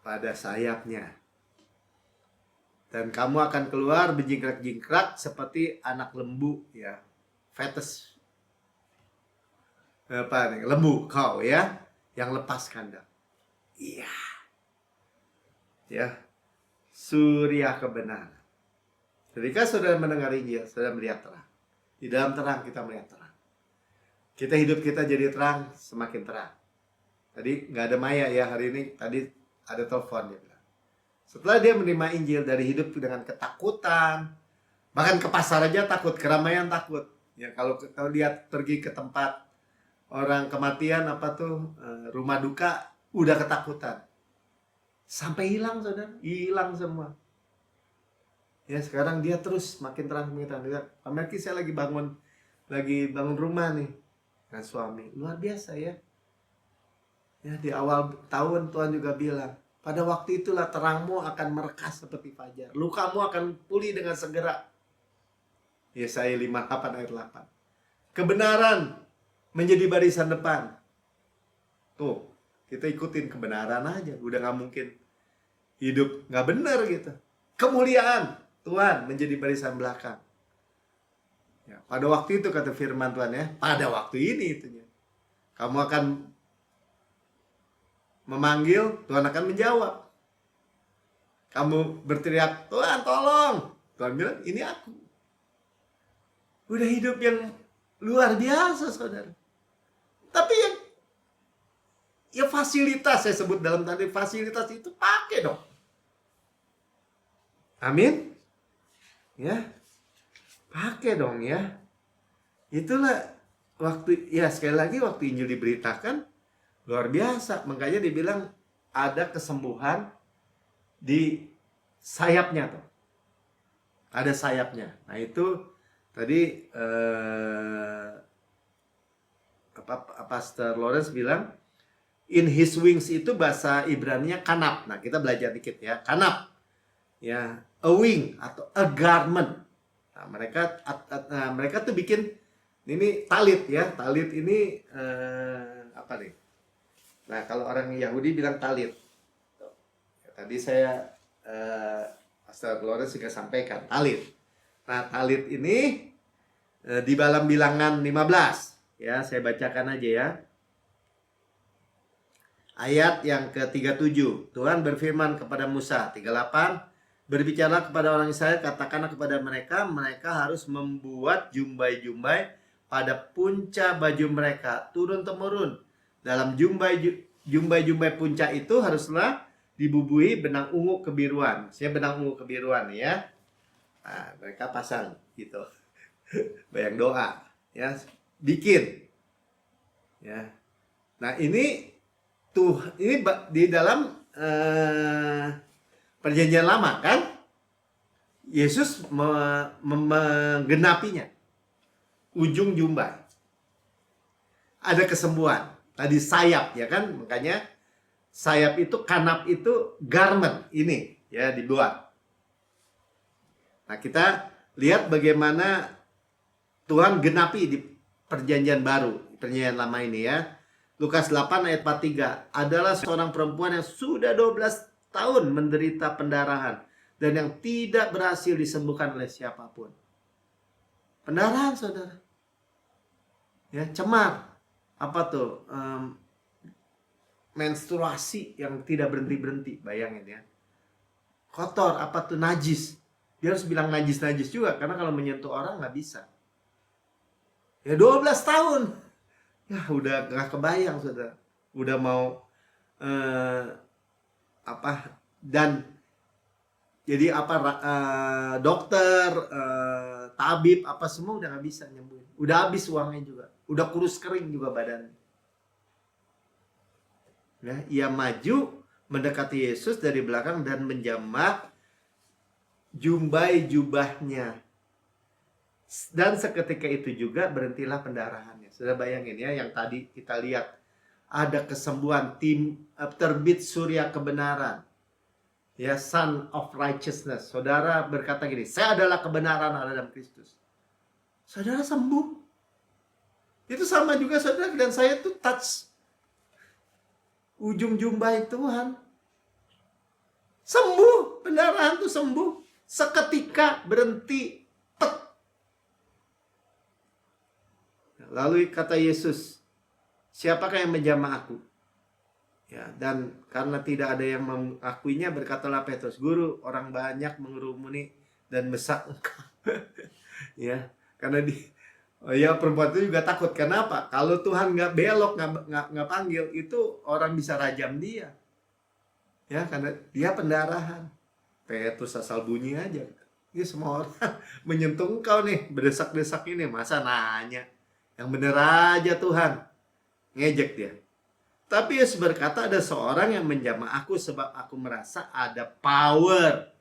Pada sayapnya. Dan kamu akan keluar berjingkrak-jingkrak seperti anak lembu ya. Fetus. Apa nih? Lembu kau ya, yang lepas kandang. Iya. Ya. Surya kebenaran. Ketika saudara mendengar Injil, saudara melihat terang. Di dalam terang kita melihat terang. Kita hidup kita jadi terang, semakin terang. Tadi nggak ada Maya ya hari ini. Tadi ada telepon dia bilang. Setelah dia menerima Injil dari hidup dengan ketakutan, bahkan ke pasar aja takut, keramaian takut. Ya kalau lihat pergi ke tempat orang kematian apa tuh rumah duka, udah ketakutan. Sampai hilang saudara, hilang semua. Ya sekarang dia terus makin terang. Lihat, Amerika saya lagi bangun rumah nih dengan suami, luar biasa ya. Ya di awal tahun Tuhan juga bilang, pada waktu itulah terangmu akan merekas seperti fajar, lukamu akan pulih dengan segera. Yesaya 58 ayat 8. Kebenaran menjadi barisan depan. Tuh, kita ikutin kebenaran aja, udah nggak mungkin hidup nggak benar gitu. Kemuliaan Tuhan menjadi barisan belakang. Ya, pada waktu itu kata firman Tuhan ya, pada waktu ini itunya. Kamu akan memanggil, Tuhan akan menjawab. Kamu berteriak, Tuhan tolong. Tuhan bilang, ini aku. Udah hidup yang luar biasa saudara. Tapi ya fasilitas, saya sebut dalam tanda fasilitas itu pakai dong. Amin. Ya, pakai dong ya. Itulah waktu, ya sekali lagi waktu Injil diberitakan luar biasa. Makanya dibilang ada kesembuhan di sayapnya tuh. Ada sayapnya. Nah itu tadi Pastor Lawrence bilang in his wings itu bahasa Ibrani-nya kanap. Nah kita belajar dikit ya, kanap. Ya, a wing atau a garment. Nah, mereka tuh bikin ini talit ya. Talit ini apa nih? Nah, kalau orang Yahudi bilang talit. Ya, tadi saya Pastor Lawrence juga sampaikan talit. Nah, talit ini di dalam Bilangan 15 ya, saya bacakan aja ya. Ayat yang ke-37. Tuhan berfirman kepada Musa, 38, Berbicara kepada orang Israel, katakanlah kepada mereka, mereka harus membuat jumbai-jumbai pada punca baju mereka, turun-temurun. Dalam jumbai-jumbai punca itu haruslah dibubuhi benang ungu kebiruan. Saya benang ungu kebiruan ya. Nah, mereka pasang gitu. Bayang doa ya, bikin. Ya. Nah, ini di dalam Perjanjian Lama kan, Yesus menggenapinya. Ujung jumbai ada kesembuhan. Tadi sayap ya kan, makanya sayap itu, kanap itu garment ini ya dibuat. Nah, kita lihat bagaimana Tuhan genapi di Perjanjian Baru, Perjanjian Lama ini ya. Lukas 8 ayat 43, adalah seorang perempuan yang sudah 12 tahun menderita pendarahan dan yang tidak berhasil disembuhkan oleh siapapun. Pendarahan, saudara. Ya, cemar. Apa tuh? Menstruasi yang tidak berhenti-berhenti, bayangin ya. Kotor, apa tuh? Najis. Dia harus bilang najis-najis juga, karena kalau menyentuh orang nggak bisa. Ya 12 tahun. Ya udah nggak kebayang, saudara. Udah mau dan jadi dokter, tabib, apa semua udah nggak bisa nyembuhin. Udah habis uangnya juga. Udah kurus kering juga badannya. Nah, ia maju mendekati Yesus dari belakang dan menjamah jumbai jubahnya. Dan seketika itu juga berhentilah pendarahannya. Sudah bayangin ya, yang tadi kita lihat ada kesembuhan, terbit surya kebenaran. Ya, Son of Righteousness. Saudara berkata gini, saya adalah kebenaran Allah dalam Kristus. Saudara sembuh. Itu sama juga saudara dan saya tuh touch ujung jumbai Tuhan. Sembuh, pendarahan tuh sembuh. Seketika berhenti. Lalu kata Yesus, siapakah yang menjamah aku? Ya, dan karena tidak ada yang mengakuinya, berkatalah Petrus, Guru, orang banyak mengerumuni dan besak engkau. Ya, karena perempuan itu juga takut. Kenapa? Kalau Tuhan nggak belok, nggak panggil, itu orang bisa rajam dia. Ya, karena dia pendarahan. Petrus asal bunyi aja. Ini semua orang menyentuh engkau nih, berdesak-desak ini, masa nanya? Yang bener aja Tuhan. Ngejek dia. Tapi Yesus berkata, ada seorang yang menjamah aku sebab aku merasa ada power,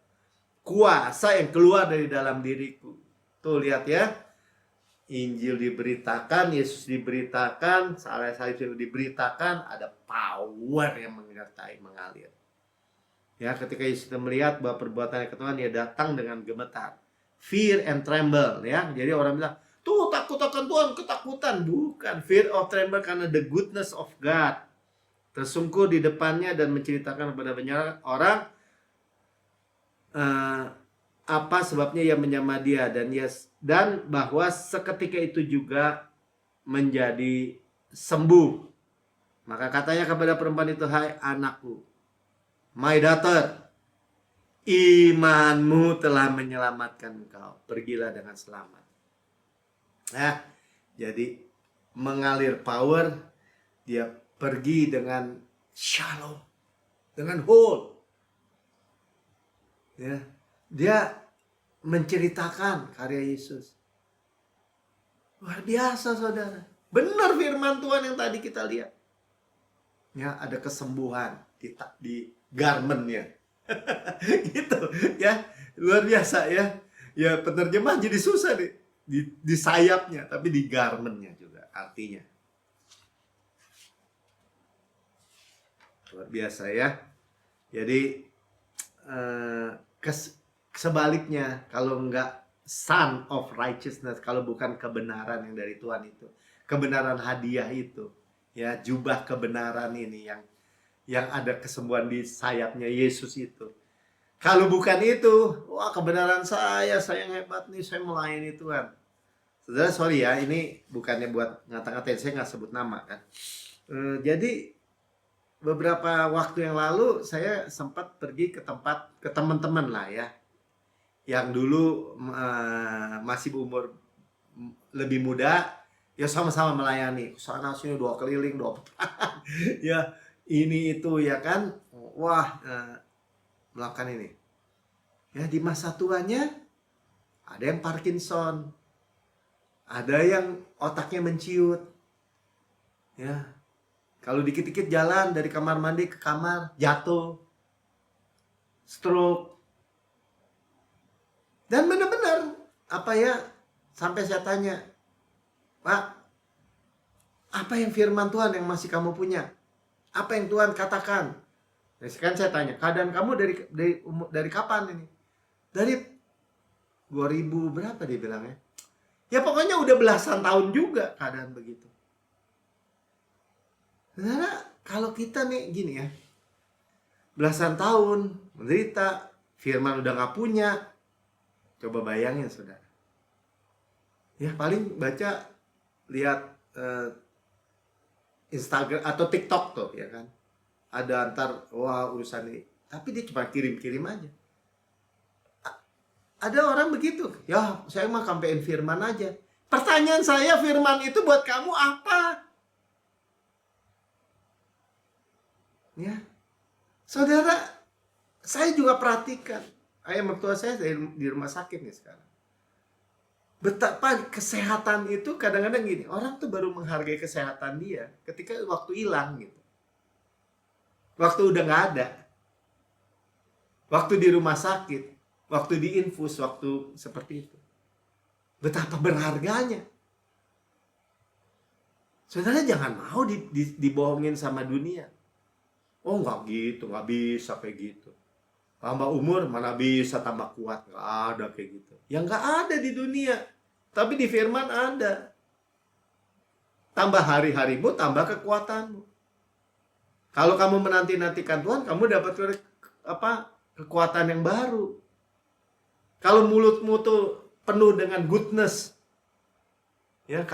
kuasa yang keluar dari dalam diriku. Tuh lihat ya. Injil diberitakan, Yesus diberitakan, salib diberitakan, ada power yang menyertai, mengalir. Ya, ketika Yesus melihat bahwa perbuatannya ke Tuhan, dia datang dengan gemetar. Fear and tremble ya. Jadi orang bilang, tuh takut akan Tuhan, ketakutan. Bukan, fear of tremble karena the goodness of God. Tersungkur di depannya dan menceritakan kepada banyak orang apa sebabnya ia menjamah dia, dan bahwa seketika itu juga menjadi sembuh. Maka katanya kepada perempuan itu, hai anakku, my daughter, imanmu telah menyelamatkan engkau, pergilah dengan selamat. Nah, jadi mengalir power, dia pergi dengan shalom, dengan whole. Ya, dia menceritakan karya Yesus. Luar biasa, saudara. Benar firman Tuhan yang tadi kita lihat. Ya, ada kesembuhan di garmentnya. Gitu, ya. Luar biasa ya. Ya, penerjemah jadi susah nih. Di sayapnya, tapi di garmentnya juga artinya. Luar biasa ya. Jadi sebaliknya, kalau enggak Son of Righteousness, kalau bukan kebenaran yang dari Tuhan itu, kebenaran hadiah itu, ya, jubah kebenaran ini yang ada kesembuhan di sayapnya Yesus itu. Kalau bukan itu, wah kebenaran saya yang hebat nih, saya melayani Tuhan. Saudara, sorry ya, ini bukannya buat ngata-ngatain, saya nggak sebut nama kan. Jadi beberapa waktu yang lalu saya sempat pergi ke teman-teman lah ya, yang dulu masih berumur lebih muda, ya sama-sama melayani sana sini, dua keliling, dua petang, ya ini itu ya kan, wah, melakukan ini. Ya di masa tuanya ada yang Parkinson, ada yang otaknya menciut, ya kalau dikit-dikit jalan dari kamar mandi ke kamar jatuh, stroke. Dan benar-benar apa ya, sampai saya tanya, Pak, apa yang firman Tuhan yang masih kamu punya? Apa yang Tuhan katakan? Nah, kan saya tanya, keadaan kamu dari kapan ini? Dari 2000 berapa dia bilangnya? Ya pokoknya udah belasan tahun juga keadaan begitu. Saudara, kalau kita nih gini ya, belasan tahun menderita, firman udah gak punya, coba bayangin saudara. Ya paling baca, lihat Instagram atau TikTok tuh ya kan, ada antar, wah urusan ini, tapi dia cuma kirim-kirim aja. Ada orang begitu, ya saya mah kampein firman aja. Pertanyaan saya, firman itu buat kamu apa? Ya, saudara, saya juga perhatikan, ayah mertua saya di rumah sakit nih sekarang. Betapa kesehatan itu kadang-kadang gini, orang tuh baru menghargai kesehatan dia ketika waktu hilang gitu. Waktu udah nggak ada. Waktu di rumah sakit, waktu diinfus, waktu seperti itu. Betapa berharganya. Saudara jangan mau dibohongin sama dunia. Oh nggak gitu, nggak bisa kayak gitu. Tambah umur mana bisa tambah kuat, nggak ada kayak gitu. Yang nggak ada di dunia, tapi di firman ada. Tambah hari-harimu, tambah kekuatanmu. Kalau kamu menanti-nantikan Tuhan, kamu dapat kekuatan yang baru. Kalau mulutmu tuh penuh dengan goodness, ya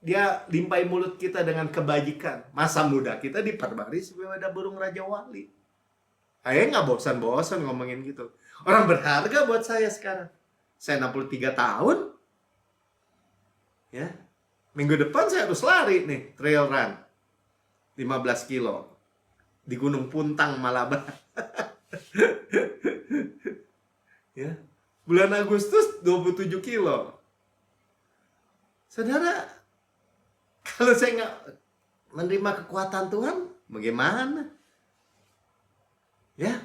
dia limpahi mulut kita dengan kebajikan. Masa muda kita diperbarui sebagai ada burung raja wali. Saya nggak bosan-bosan ngomongin gitu. Orang berharga buat saya sekarang. Saya 63 tahun. Ya. Minggu depan saya harus lari nih, trail run. 15 kilo. Di Gunung Puntang, Malabar. Ya. Bulan Agustus 27 kilo. Saudara, kalau saya nggak menerima kekuatan Tuhan, bagaimana? Ya.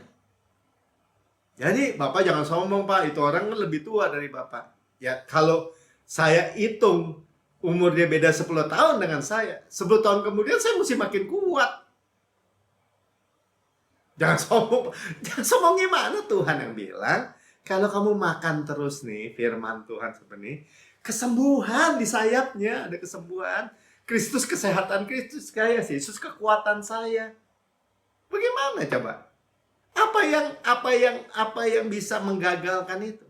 Jadi Bapak jangan sombong Pak, itu orang lebih tua dari Bapak. Ya, kalau saya hitung umur dia beda 10 tahun dengan saya, 10 tahun kemudian saya mesti makin kuat. Jangan sombong. Jangan sombong gimana? Tuhan yang bilang, kalau kamu makan terus nih firman Tuhan seperti ini, kesembuhan di sayapnya, ada kesembuhan. Kristus kesehatan, Kristus kaya, Yesus kekuatan saya. Bagaimana coba? Apa yang bisa menggagalkan itu?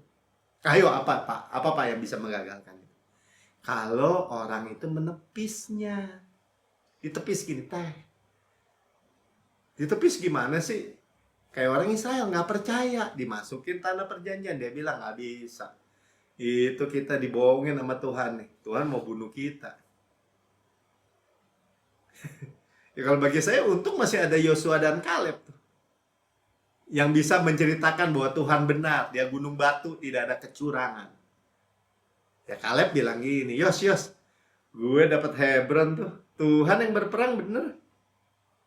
Ayo apa Pak yang bisa menggagalkan itu? Kalau orang itu menepisnya. Ditepis gini, teh. Ditepis gimana sih? Kayak orang Israel nggak percaya, dimasukin tanah perjanjian, dia bilang nggak bisa. Itu kita dibohongin sama Tuhan nih. Tuhan mau bunuh kita. Ya kalau bagi saya untung masih ada Yosua dan Kaleb tuh, yang bisa menceritakan bahwa Tuhan benar, dia gunung batu, tidak ada kecurangan. Ya Kaleb bilang gini, Yos, gue dapat Hebron tuh, Tuhan yang berperang bener,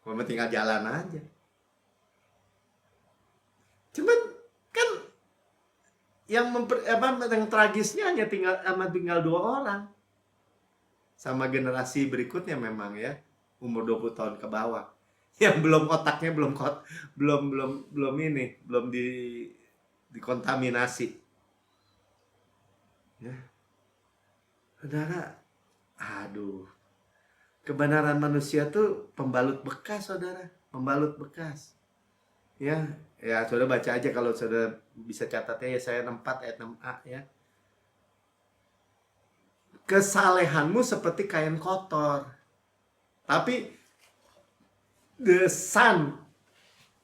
gue mau tinggal jalan aja. Cuman kan yang tragisnya hanya tinggal 2 orang. Sama generasi berikutnya memang ya, umur 20 tahun ke bawah. Yang belum otaknya belum dikontaminasi. Ya. Saudara, aduh. Kebenaran manusia tuh pembalut bekas, saudara, pembalut bekas. Ya, saudara baca aja kalau saudara bisa catatnya ya, saya 64 ayat 6a ya. Kesalehanmu seperti kain kotor, tapi the sun,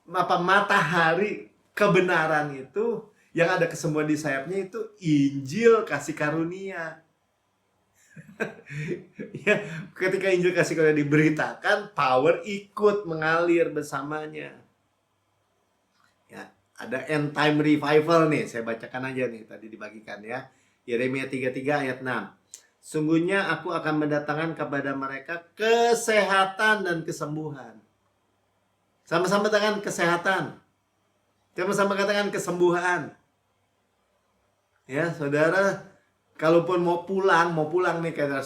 matahari kebenaran itu, yang ada kesembuhan di sayapnya itu Injil kasih karunia. Ya, ketika Injil kasih karunia diberitakan, power ikut mengalir bersamanya. Ya, ada end time revival nih, saya bacakan aja nih, tadi dibagikan ya. Yeremia 33 ayat 6. Sungguhnya aku akan mendatangkan kepada mereka kesehatan dan kesembuhan. Sama-sama katakan kesehatan. Sama-sama katakan kesembuhan. Ya, saudara, kalaupun mau pulang nih, kayak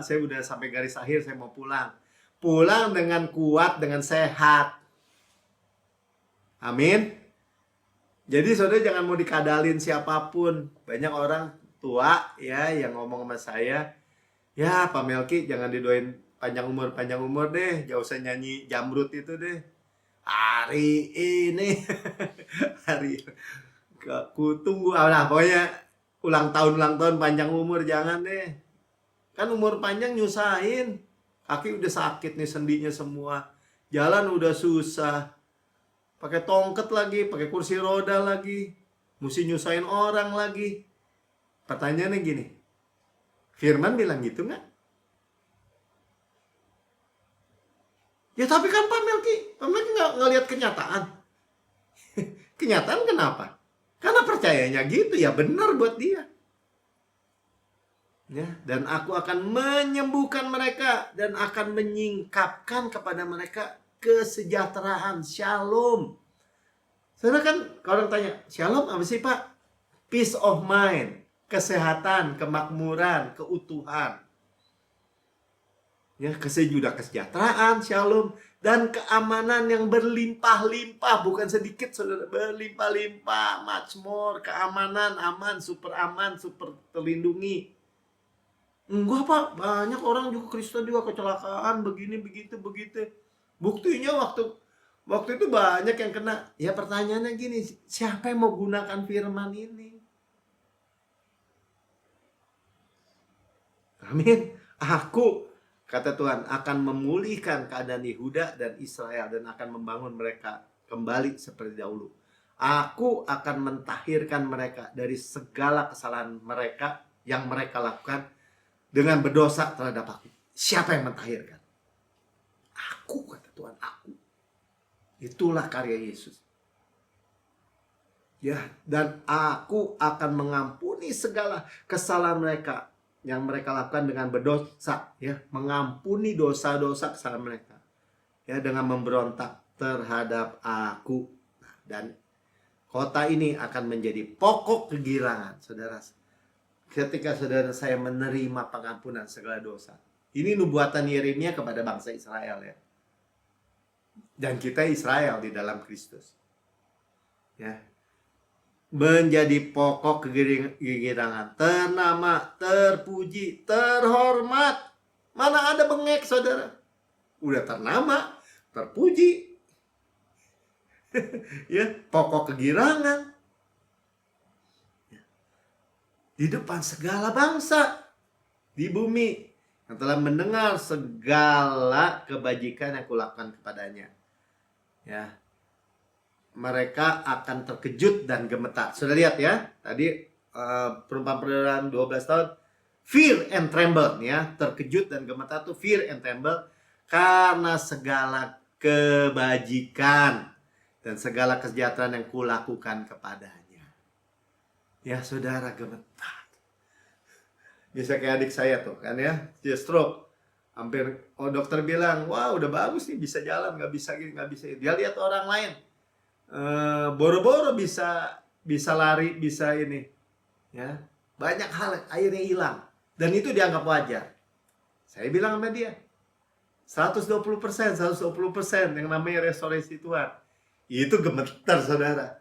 saya udah sampai garis akhir, saya mau pulang. Pulang dengan kuat, dengan sehat. Amin. Jadi saudara jangan mau dikadalin siapapun. Banyak orang tua ya yang ngomong sama saya, ya Pak Melki jangan didoain panjang umur deh, gak usah nyanyi Jamrut itu deh. Hari ini hari aku tunggu, nah pokoknya ulang tahun panjang umur jangan deh. Kan umur panjang nyusahin. Kaki udah sakit nih sendinya semua. Jalan udah susah. Pakai tongket lagi, pakai kursi roda lagi. Mesti nyusahin orang lagi. Pertanyaannya gini. Firman bilang gitu nggak? Ya tapi kan Pak Melki nggak ngelihat kenyataan. Kenyataan kenapa? Karena percayanya gitu, ya benar buat dia. Ya, dan aku akan menyembuhkan mereka dan akan menyingkapkan kepada mereka kesejahteraan, shalom. Saudara kan kalau orang tanya, shalom apa sih Pak? Peace of mind, kesehatan, kemakmuran, keutuhan. Ya, kesejahteraan, shalom, dan keamanan yang berlimpah-limpah, bukan sedikit saudara, berlimpah-limpah, much more, keamanan, aman, super terlindungi. Enggak Pak, banyak orang juga Kristen juga kecelakaan, begini, begitu. Buktinya waktu itu banyak yang kena. Ya pertanyaannya gini, siapa yang mau gunakan firman ini? Amin. Aku, kata Tuhan, akan memulihkan keadaan Yehuda dan Israel dan akan membangun mereka kembali seperti dahulu. Aku akan mentahirkan mereka dari segala kesalahan mereka yang mereka lakukan dengan berdosa terhadap aku. Siapa yang mentahirkan? Aku, kata Tuhan, aku. Itulah karya Yesus. Ya, dan aku akan mengampuni segala kesalahan mereka yang mereka lakukan dengan berdosa, ya, mengampuni dosa-dosa kesalahan mereka, ya, dengan memberontak terhadap aku. Nah, dan kota ini akan menjadi pokok kegirangan, saudara. Ketika saudara saya menerima pengampunan segala dosa. Ini nubuatan Yeremia kepada bangsa Israel, ya. Dan kita Israel di dalam Kristus. Ya. Menjadi pokok kegirangan, ternama, terpuji, terhormat. Mana ada bengek, saudara? Udah ternama, terpuji. Ya, pokok kegirangan. Di depan segala bangsa di bumi yang telah mendengar segala kebajikan yang kulakukan kepadanya. Ya. Mereka akan terkejut dan gemetar. Sudah lihat ya, tadi perumpamaan 12 tahun, fear and tremble, ya, terkejut dan gemetar tuh fear and tremble karena segala kebajikan dan segala kesejahteraan yang kulakukan kepadanya. Ya, saudara, gemetar. Bisa kayak adik saya tuh kan ya, dia stroke. Hampir dokter bilang, wah udah bagus nih, bisa jalan, nggak bisa gini, nggak bisa. Dia lihat orang lain boro-boro bisa lari, bisa ini, ya, banyak hal akhirnya hilang dan itu dianggap wajar. Saya bilang sama dia 120% yang namanya restorasi Tuhan itu gemetar, saudara.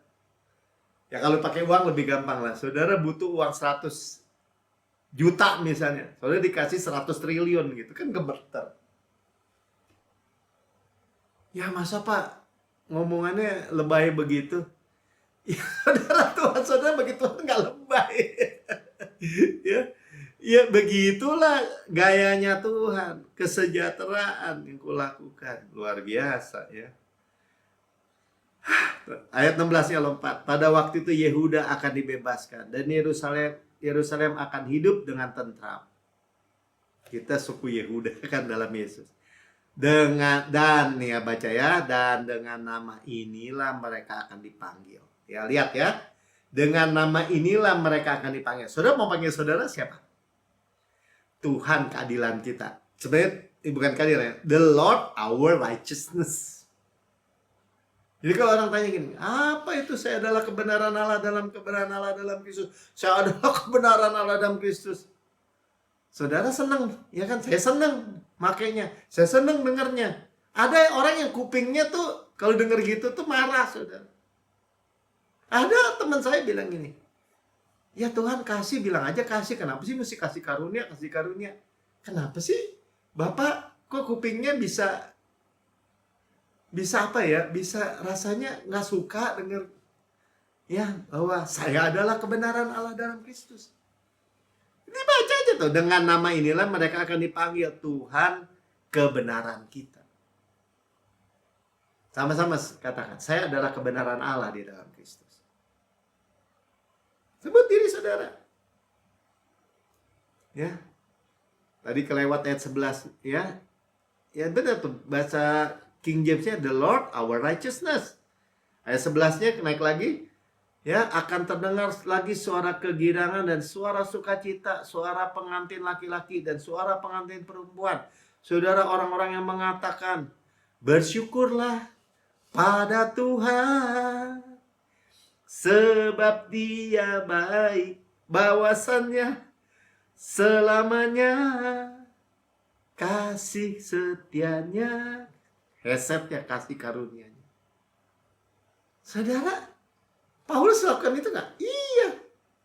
Ya kalau pakai uang lebih gampang lah. Saudara butuh uang 100 juta misalnya, saudara dikasih 100 triliun gitu kan, gemetar. Ya masa Pak ngomongannya lebay begitu? Ya saudara, Tuhan saudara bagi Tuhan nggak lebay. Ya, Ya begitulah gayanya Tuhan, kesejahteraan yang kulakukan. Luar biasa ya. Ayat 16-nya lompat. Pada waktu itu Yehuda akan dibebaskan dan Yerusalem akan hidup dengan tentram. Kita suku Yehuda kan dalam Yesus. Dan ya baca ya, dan dengan nama inilah mereka akan dipanggil. Ya lihat ya. Dengan nama inilah mereka akan dipanggil. Saudara mau panggil saudara siapa? Tuhan keadilan kita. Sebenarnya bukan keadilan ya. The Lord our righteousness. Jadi kalau orang tanya gini, apa itu saya adalah kebenaran Allah dalam kebenaran Allah dalam Kristus? Saya adalah kebenaran Allah dalam Kristus. Saudara senang, ya kan? Saya senang makanya. Saya senang dengarnya. Ada orang yang kupingnya tuh kalau denger gitu tuh marah, saudara. Ada teman saya bilang gini, ya Tuhan kasih, bilang aja kasih. Kenapa sih mesti kasih karunia, kasih karunia? Kenapa sih? Bapak kok kupingnya bisa apa ya, bisa rasanya nggak suka dengar ya bahwa saya adalah kebenaran Allah dalam Kristus. Dibaca aja tuh, dengan nama inilah mereka akan dipanggil Tuhan kebenaran kita. Sama-sama katakan, saya adalah kebenaran Allah di dalam Kristus. Sebut diri saudara. Ya. Tadi kelewat ayat 11 ya. Ya benar tuh bahasa King James-nya the Lord our righteousness. Ayat 11-nya naik lagi. Ya, akan terdengar lagi suara kegirangan dan suara sukacita, suara pengantin laki-laki dan suara pengantin perempuan. Saudara, orang-orang yang mengatakan, bersyukurlah pada Tuhan, sebab Dia baik, bahwasannya selamanya kasih setianya, hesetnya kasih karunia-Nya. Saudara, Paulus lakukan itu nggak? Iya.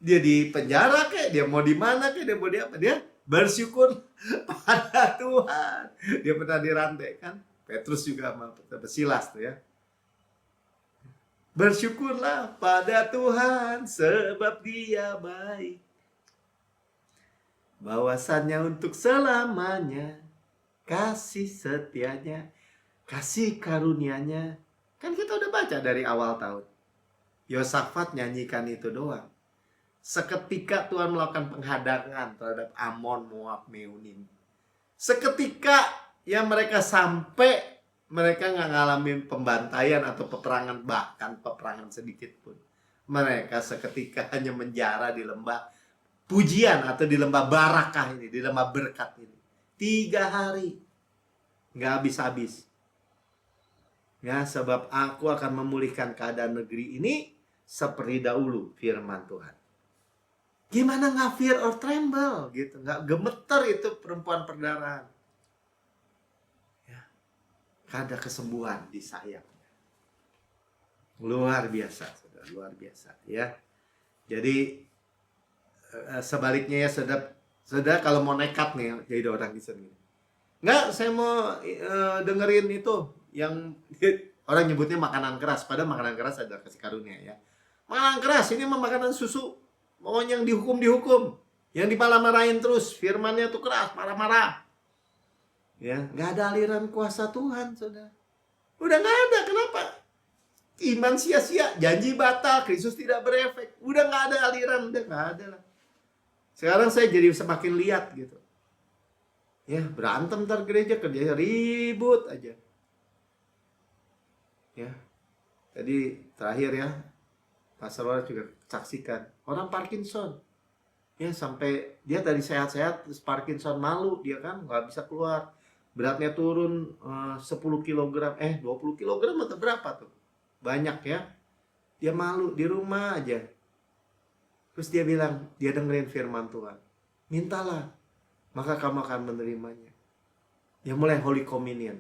Dia di penjara kayak, dia mau di mana kayak, dia mau di apa? Dia bersyukur pada Tuhan. Dia pernah dirantai kan? Petrus juga sama Silas tuh ya. Bersyukurlah pada Tuhan sebab Dia baik. Bahwasannya untuk selamanya kasih setianya, kasih karunia-Nya. Kan kita udah baca dari awal tahun. Yosafat nyanyikan itu doang. Seketika Tuhan melakukan penghadangan terhadap Amon, Moab, Meunim. Seketika ya mereka sampai, mereka nggak ngalamin pembantaian atau peperangan, bahkan peperangan sedikit pun. Mereka seketika hanya menjara di lembah pujian atau di lembah barakah ini, di lembah berkat ini. 3 hari. Nggak habis-habis. Ya, sebab aku akan memulihkan keadaan negeri ini seperti dahulu, firman Tuhan. Gimana nggak fear or tremble gitu, nggak gemeter itu perempuan perdarahan. Ya, ada kesembuhan di sayapnya. Luar biasa, saudara, luar biasa ya. Jadi sebaliknya ya saudara kalau mau nekat nih jadi orang di sini. Nggak, saya mau dengerin itu yang orang nyebutnya makanan keras, padahal makanan keras ada kasih karunia ya. Makanan keras ini mah makanan susu. Pokoknya yang dihukum. Yang dimarah-marahin terus, firmannya tuh keras, marah-marah. Ya, nggak ada aliran kuasa Tuhan, saudara. Udah nggak ada, kenapa? Iman sia-sia, janji batal, Kristus tidak berefek. Udah nggak ada aliran, udah nggak ada lah. Sekarang saya jadi semakin lihat gitu. Ya, berantem ntar gereja, kerja ribut aja. Ya, tadi terakhir ya, Pastor Wara juga saksikan orang Parkinson. Ya, sampai dia tadi sehat-sehat terus Parkinson, malu dia kan nggak bisa keluar. Beratnya turun 10 kg, 20 kg atau berapa tuh? Banyak ya. Dia malu di rumah aja. Terus dia bilang, dia dengerin firman Tuhan. Mintalah, maka kamu akan menerimanya. Dia mulai Holy Communion.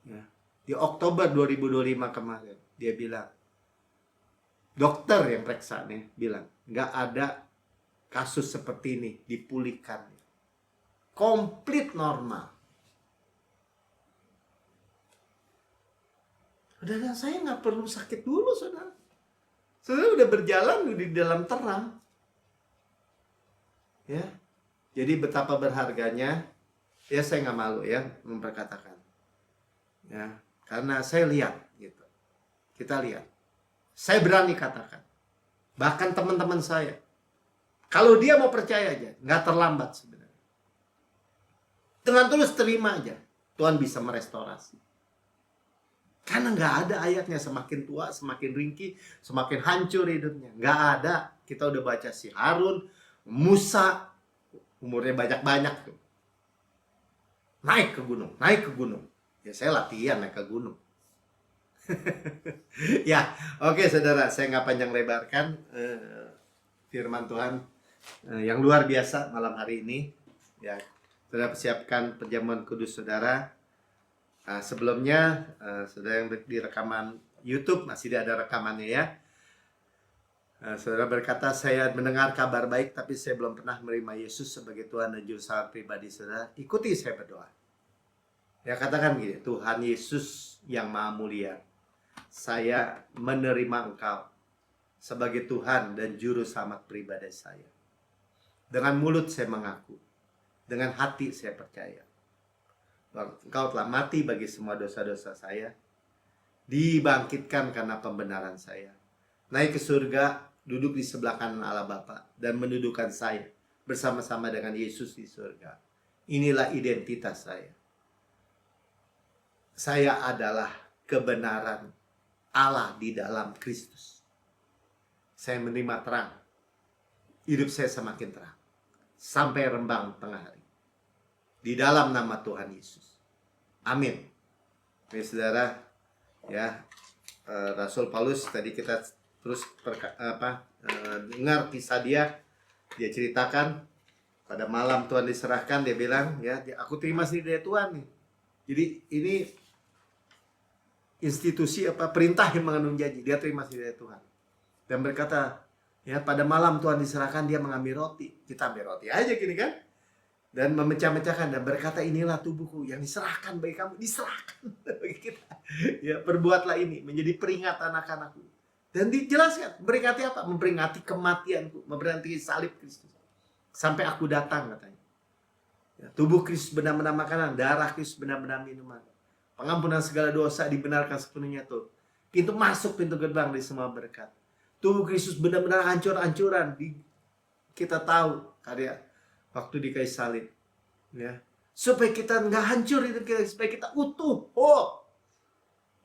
Ya. Di Oktober 2025 kemarin, dia bilang, dokter yang periksa nih bilang, nggak ada kasus seperti ini, dipulihkan. Komplit normal. Saudara, saya nggak perlu sakit dulu, saudara. Saudara udah berjalan di dalam terang. Ya, jadi betapa berharganya, ya saya nggak malu ya memperkatakan. Ya, karena saya lihat gitu. Kita lihat. Saya berani katakan. Bahkan teman-teman saya, kalau dia mau percaya aja, nggak terlambat sebenarnya. Dengan tulus terima aja, Tuhan bisa merestorasi. Karena nggak ada ayatnya semakin tua, semakin ringkih, semakin hancur hidupnya. Nggak ada. Kita udah baca si Harun, Musa, umurnya banyak-banyak tuh. Naik ke gunung, naik ke gunung. Ya saya latihan naik ke gunung. Ya, oke saudara, saya nggak panjang lebarkan firman Tuhan yang luar biasa malam hari ini. Ya, saudara persiapkan perjamuan kudus saudara. Sebelumnya, saudara yang di rekaman YouTube masih ada rekamannya ya. Saudara berkata, saya mendengar kabar baik tapi saya belum pernah menerima Yesus sebagai Tuhan dan Juru Selamat pribadi saudara. Ikuti saya berdoa. Ya katakan gini, Tuhan Yesus yang Maha Mulia, saya menerima Engkau sebagai Tuhan dan Juru Selamat pribadi saya. Dengan mulut saya mengaku, dengan hati saya percaya bahwa Engkau telah mati bagi semua dosa-dosa saya, dibangkitkan karena pembenaran saya, naik ke surga, duduk di sebelah kanan Allah Bapa, dan mendudukan saya bersama-sama dengan Yesus di surga. Inilah identitas saya. Saya adalah kebenaran Allah di dalam Kristus. Saya menerima terang. Hidup saya semakin terang sampai rembang tengah hari. Di dalam nama Tuhan Yesus. Amin. Oke, saudara, ya, Rasul Paulus tadi kita terus dengar kisah dia ceritakan pada malam Tuhan diserahkan, dia bilang, ya, aku terima sendiri dari Tuhan nih. Jadi ini institusi perintah yang mengandung janji, dia terima sendiri dari Tuhan. Dan berkata, ya, pada malam Tuhan diserahkan, dia mengambil roti. Kita ambil roti aja gini kan, dan memecah-mecahkan dan berkata, inilah tubuhku yang diserahkan bagi kamu, diserahkan bagi kita. Ya, perbuatlah ini menjadi peringatan anak-anakku. Dan dijelaskan, memperingati apa? Memperingati kematianku, memperingati salib Kristus sampai aku datang, katanya. Ya, tubuh Kristus benar-benar makanan, darah Kristus benar-benar minuman. Pengampunan segala dosa dibenarkan sepenuhnya tuh. Pintu masuk, pintu gerbang dari semua berkat. Tubuh Kristus benar-benar hancur-hancuran. Kita tahu karya waktu di kayu salib, ya, supaya kita nggak hancur hidup kita, supaya kita utuh,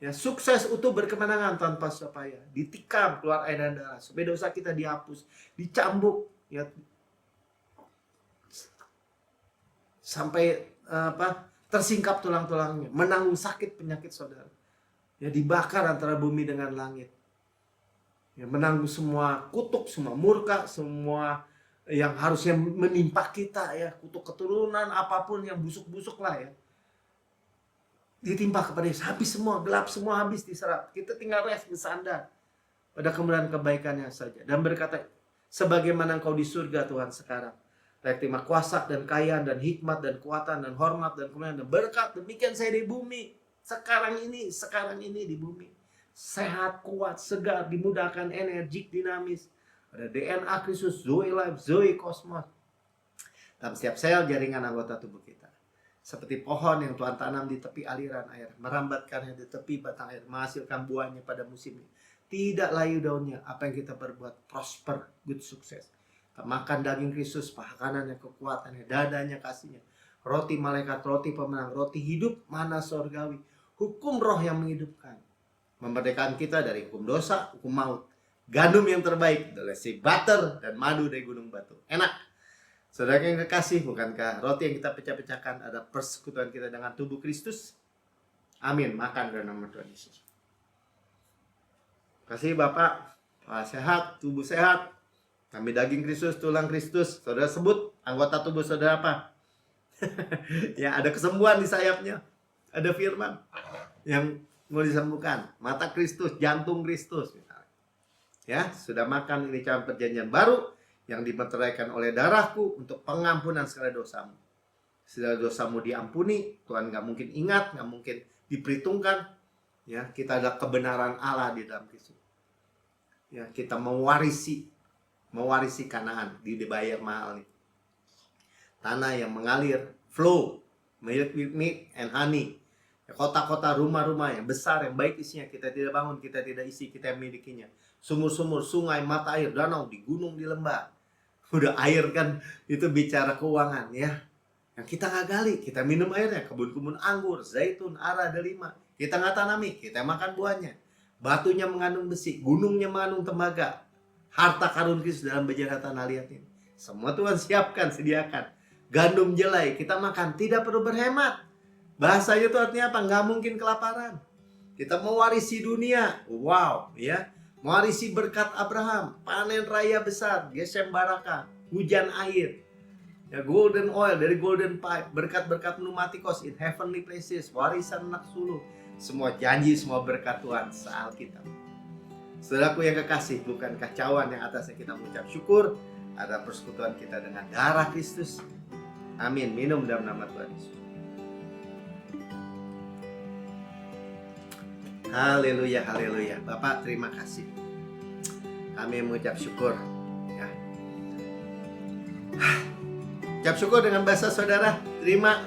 ya, sukses, utuh, berkemenangan tanpa supaya ditikam keluar air dan darah, supaya dosa kita dihapus, dicambuk, ya, sampai tersingkap tulang-tulangnya, menanggung sakit penyakit saudara, ya, dibakar antara bumi dengan langit, ya, menanggung semua kutuk, semua murka, semua yang harusnya menimpa kita, ya, kutuk keturunan apapun yang busuk-busuk lah, ya, ditimpa kepada Yesus. Habis semua, gelap semua, habis diserap. Kita tinggal rest, bersandar pada kemuliaan kebaikannya saja dan berkata, sebagaimana Engkau di surga Tuhan sekarang, layak terima kuasa dan kekayaan dan hikmat dan kekuatan dan hormat dan kemuliaan dan berkat. Demikian saya di bumi sekarang ini di bumi, sehat, kuat, segar, dimudahkan, energik, dinamis. Ada DNA Kristus, Zoe Life, Zoe Cosmos dalam setiap sel jaringan anggota tubuh kita. Seperti pohon yang Tuhan tanam di tepi aliran air, merambatkannya di tepi batang air, menghasilkan buahnya pada musimnya. Tidak layu daunnya. Apa yang kita perbuat prosper, good, sukses. Kita makan daging Kristus, paha kanannya kekuatannya, dadanya kasihnya. Roti malaikat, roti pemenang, roti hidup, mana sorgawi. Hukum roh yang menghidupkan. Memerdekakan kita dari hukum dosa, hukum maut. Gandum yang terbaik, si butter dan madu dari gunung batu. Enak. Saudara yang kekasih, bukankah roti yang kita pecah-pecahkan ada persekutuan kita dengan tubuh Kristus? Amin. Makan dalam nama Tuhan Yesus. Kasih Bapak, sehat, tubuh sehat. Kami daging Kristus, tulang Kristus. Saudara sebut anggota tubuh saudara apa? Ya, ada kesembuhan di sayapnya. Ada firman yang mau disembuhkan. Mata Kristus, jantung Kristus. Ya, sudah makan ini cara perjanjian baru yang dimeteraikan oleh darahku untuk pengampunan segala dosamu. Segala dosamu diampuni, Tuhan gak mungkin ingat, gak mungkin diperhitungkan. Ya, kita adalah kebenaran Allah di dalam Kristus. Ya, kita mewarisi Kanaan, dibayar mahal nih. tanah yang mengalir, flow, milk with milk and honey. Kota-kota, rumah-rumah yang besar, yang baik isinya, kita tidak bangun, kita tidak isi, kita yang milikinya. Sumur-sumur, sungai, mata air, danau, di gunung, di lembah. Udah air kan, itu bicara keuangan ya. Yang kita nggak gali, kita minum airnya. Kebun-kebun anggur, zaitun, ara, delima. Kita nggak tanami, kita makan buahnya. Batunya mengandung besi, gunungnya mengandung tembaga. Harta karun Kristus dalam bejana tanah liat ini. Semua Tuhan siapkan, sediakan. Gandum jelai, kita makan, tidak perlu berhemat. Bahasanya itu artinya apa? Nggak mungkin kelaparan. Kita mewarisi dunia, wow ya. Mewarisi berkat Abraham, panen raya besar, gesem baraka, hujan air. Ya, golden oil dari golden pipe, berkat-berkat pneumatikos in heavenly places, warisan anak sulung. Semua janji, semua berkat Tuhan sealkitab. Saudaraku yang kekasih, bukan kacauan yang atasnya kita mengucap syukur, ada persekutuan kita dengan darah Kristus. Amin. Minum dalam nama Tuhan Yesus. Haleluya, haleluya. Bapak, terima kasih. Kami mengucap syukur. Ya. Ucap syukur dengan bahasa saudara. Terima.